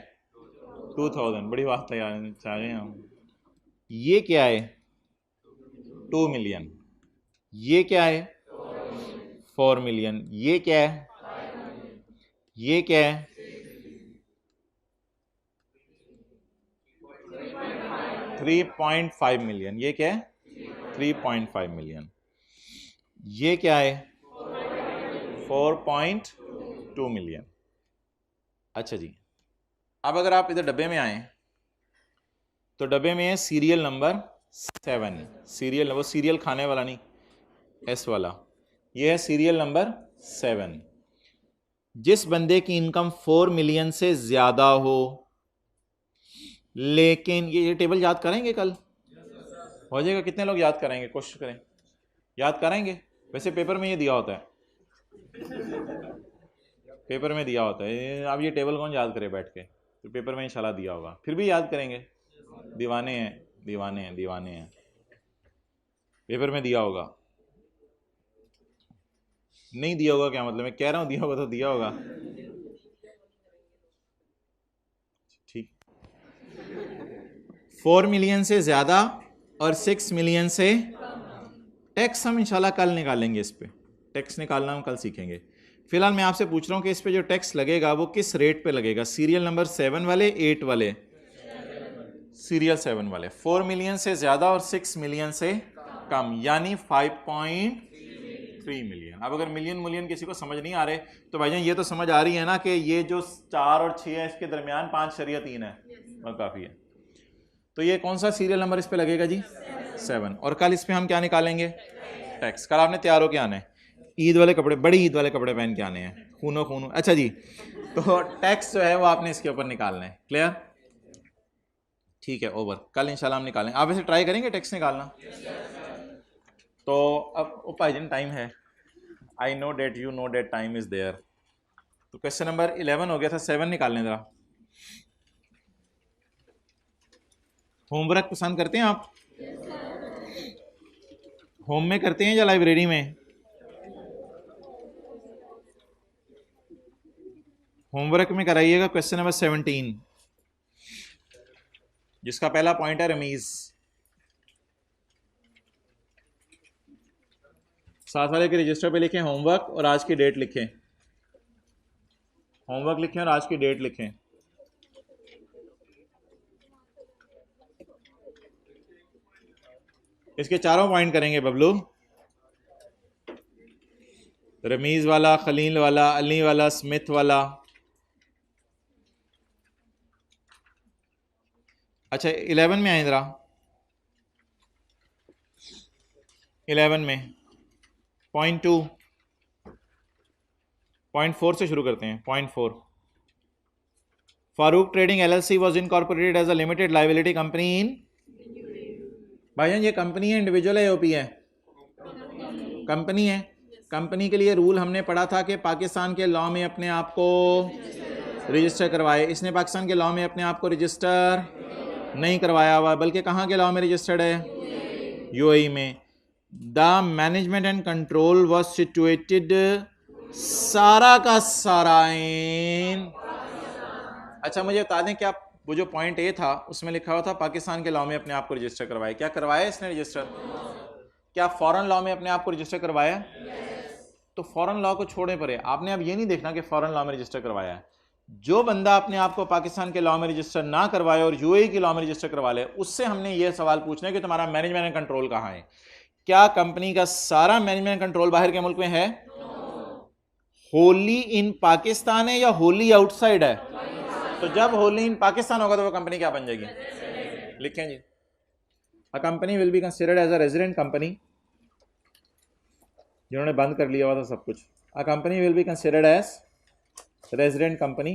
2000। बड़ी बात है यार, चाहे हम। ये क्या है? 2 मिलियन। ये क्या है? 4 मिलियन। ये क्या है? ये क्या है? 3.5 मिलियन। ये क्या है? 3.5 मिलियन। ये क्या है? 4.2 मिलियन। अच्छा जी, अब अगर आप इधर डब्बे में आए तो डब्बे में है सीरियल नंबर 7। सीरियल, वो सीरियल खाने वाला नहीं, एस वाला। ये है सीरियल नंबर 7। जिस बंदे की इनकम 4 मिलियन से ज्यादा हो, लेकिन ये टेबल याद करेंगे कल? हो जाएगा? कितने लोग याद करेंगे? कोशिश करें, याद करेंगे। वैसे पेपर में ये दिया होता है, पेपर में दिया होता है। अब ये टेबल कौन याद करे बैठ के? तो पेपर में इंशाल्लाह दिया होगा, फिर भी याद करेंगे। दीवाने हैं, दीवाने हैं, दीवाने हैं। पेपर में दिया होगा। नहीं दिया होगा क्या मतलब? मैं कह रहा हूँ दिया होगा तो दिया होगा। ठीक। 4 मिलियन से ज़्यादा और 6 मिलियन से टैक्स हम इंशाल्लाह कल निकालेंगे। इस पे टैक्स निकालना हम कल सीखेंगे। फिलहाल मैं आपसे पूछ रहा हूँ कि इस पे जो टैक्स लगेगा वो किस रेट पे लगेगा? सीरियल नंबर 7 वाले, 8 वाले? सीरियल 7 वाले। 4 मिलियन से ज़्यादा और 6 मिलियन से कम, यानी 5.3 मिलियन। अब अगर मिलियन किसी को समझ नहीं आ रहे तो भाईजान ये तो समझ आ रही है ना कि ये जो 4 और 6 है इसके दरमियान 5.3 है और काफ़ी है। तो ये कौन सा सीरियल नंबर इस पे लगेगा जी? 7। और कल इस पे हम क्या निकालेंगे? टैक्स। कल आपने तैयार होके आना है, ईद वाले कपड़े, बड़ी ईद वाले कपड़े पहन के आने हैं, खूनो खूनो। अच्छा जी, तो टैक्स जो है वो आपने इसके ऊपर निकालना है। क्लियर? ठीक है, ओवर। कल इंशाल्लाह हम निकालेंगे। आप वैसे ट्राई करेंगे टैक्स निकालना? तो अब भाईजान टाइम है, I know that, you know that time is there. तो क्वेश्चन नंबर 11 हो गया था, 7 निकालने जरा। होमवर्क पसंद करते हैं आप? होम में करते हैं या लाइब्रेरी में? होमवर्क में कराइएगा क्वेश्चन नंबर 17, जिसका पहला पॉइंट है रमीज। साथ वाले के रजिस्टर पे लिखें होमवर्क और आज की डेट लिखें। होमवर्क लिखें और आज की डेट लिखें। इसके चारों पॉइंट करेंगे बबलू। रमीज वाला, खलील वाला, अली वाला, स्मिथ वाला। अच्छा 11 में आए जरा। 11 में पॉइंट 2, पॉइंट 4 से शुरू करते हैं। Point 4, Farooq trading LLC was incorporated as a limited liability company in, भाईजान ये कंपनी है, इंडिविजुअल है, AOP है? कंपनी है। कंपनी के लिए रूल हमने पढ़ा था कि पाकिस्तान के लॉ में अपने आप को रजिस्टर करवाए। इसने पाकिस्तान के लॉ में अपने आप को रजिस्टर नहीं करवाया हुआ, बल्कि कहाँ के लॉ में रजिस्टर्ड है? UAE में। The management and control was situated, सारा का सारा इन, अच्छा मुझे बता दें क्या वो जो पॉइंट A था उसमें लिखा हुआ था पाकिस्तान के लॉ में अपने आप को रजिस्टर करवाया, क्या करवाया इसने रजिस्टर? क्या फॉरेन लॉ में अपने आप को रजिस्टर करवाया? तो फॉरेन लॉ को छोड़ने पर है, आपने अब ये नहीं देखना कि फॉरेन लॉ में रजिस्टर करवाया है। जो बंदा अपने आप को पाकिस्तान के लॉ में रजिस्टर ना करवाए और UAE के लॉ में रजिस्टर करवा ले, उससे हमने ये सवाल पूछना है कि तुम्हारा मैनेजमेंट एंड कंट्रोल कहाँ है? क्या कंपनी का सारा मैनेजमेंट कंट्रोल बाहर के मुल्क में है? होली इन पाकिस्तान है या होली आउटसाइड है? तो जब होली इन पाकिस्तान होगा तो वो कंपनी क्या बन जाएगी? लिखें जी, a company will be considered as a resident company, जिन्होंने बंद कर लिया हुआ था सब कुछ। A company will be considered as resident company,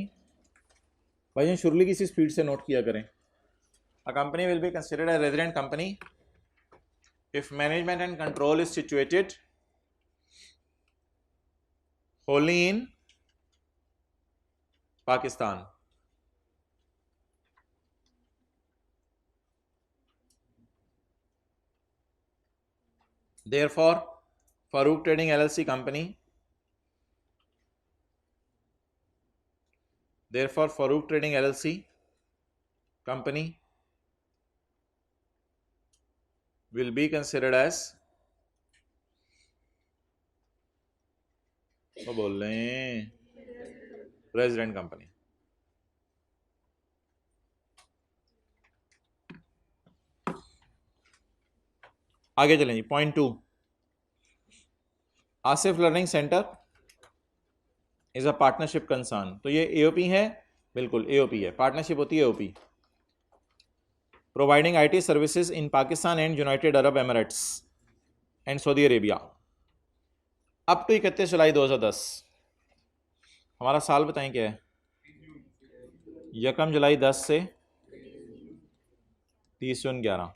भाई शुरली की स्पीड से नोट किया करें। A company will be considered as resident company if management and control is situated wholly in Pakistan. Therefore, Farouk Trading LLC company, therefore Farouk Trading LLC company will be considered as, वो बोल रहे हैं, resident company. आगे चलें जी। Point 2, Asif learning centre is a partnership concern. तो ये AOP है, बिल्कुल AOP है, पार्टनरशिप होती है AOP। Providing IT services in Pakistan and United Arab Emirates and Saudi Arabia up to 31 July 2010। हमारा साल बताएं क्या है? 1 जुलाई 10 से 30 जून 11।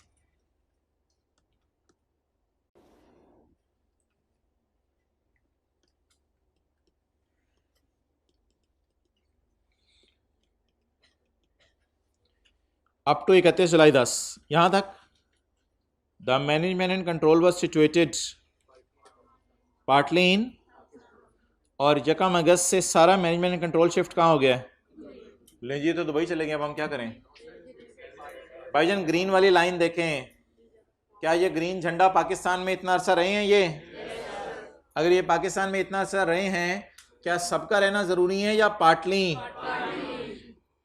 अप टू 31 जुलाई 10, यहाँ तक the management and control was situated partly in, और 1 अगस्त से सारा मैनेजमेंट एंड कंट्रोल शिफ्ट कहाँ हो गया है? ले जी, तो दुबई चले गए, अब हम क्या करें? भाईजान ग्रीन वाली लाइन देखें, क्या ये ग्रीन झंडा पाकिस्तान में इतना अरसा रहे हैं? ये अगर ये पाकिस्तान में इतना अरसा रहे हैं, क्या सबका रहना ज़रूरी है या पार्टली?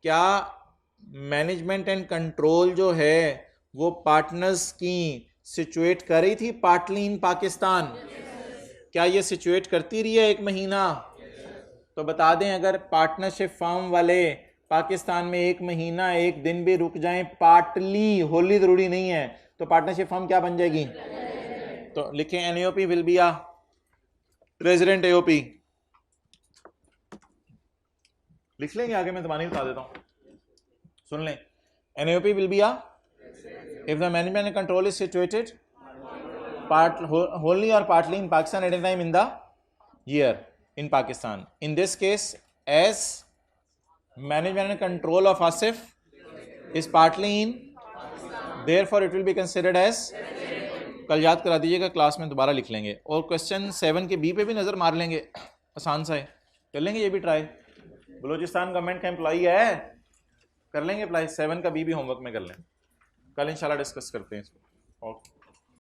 क्या मैनेजमेंट एंड कंट्रोल जो है वो पार्टनर्स की सिचुएट कर रही थी पार्टली इन पाकिस्तान? क्या ये सिचुएट करती रही है 1 महीना? तो बता दें, अगर पार्टनरशिप फर्म वाले पाकिस्तान में 1 महीना 1 दिन भी रुक जाएं, पार्टली, होली ज़रूरी नहीं है, तो पार्टनरशिप फर्म क्या बन जाएगी? तो लिखें NAOP will be a resident AOP। लिख लेंगे आगे, मैं तुम्हारी बता देता हूँ, सुन लें। NAOP will be a, if the management and control is situated wholly or partly in Pakistan at a time in the year in Pakistan. In this case, as management and control of Asif is partly in, therefore it will be considered as, कल याद करा दीजिएगा, class में दोबारा लिख लेंगे। और question 7 के B पे भी नज़र मार लेंगे, आसान सा है, कर लेंगे ये भी ट्राई। बलूचिस्तान गवर्नमेंट का एम्प्लॉई है, कर लेंगे अप्लाई। 7 का B भी होमवर्क में कर लें, कल इंशाल्लाह डिस्कस करते हैं इसको। ओके।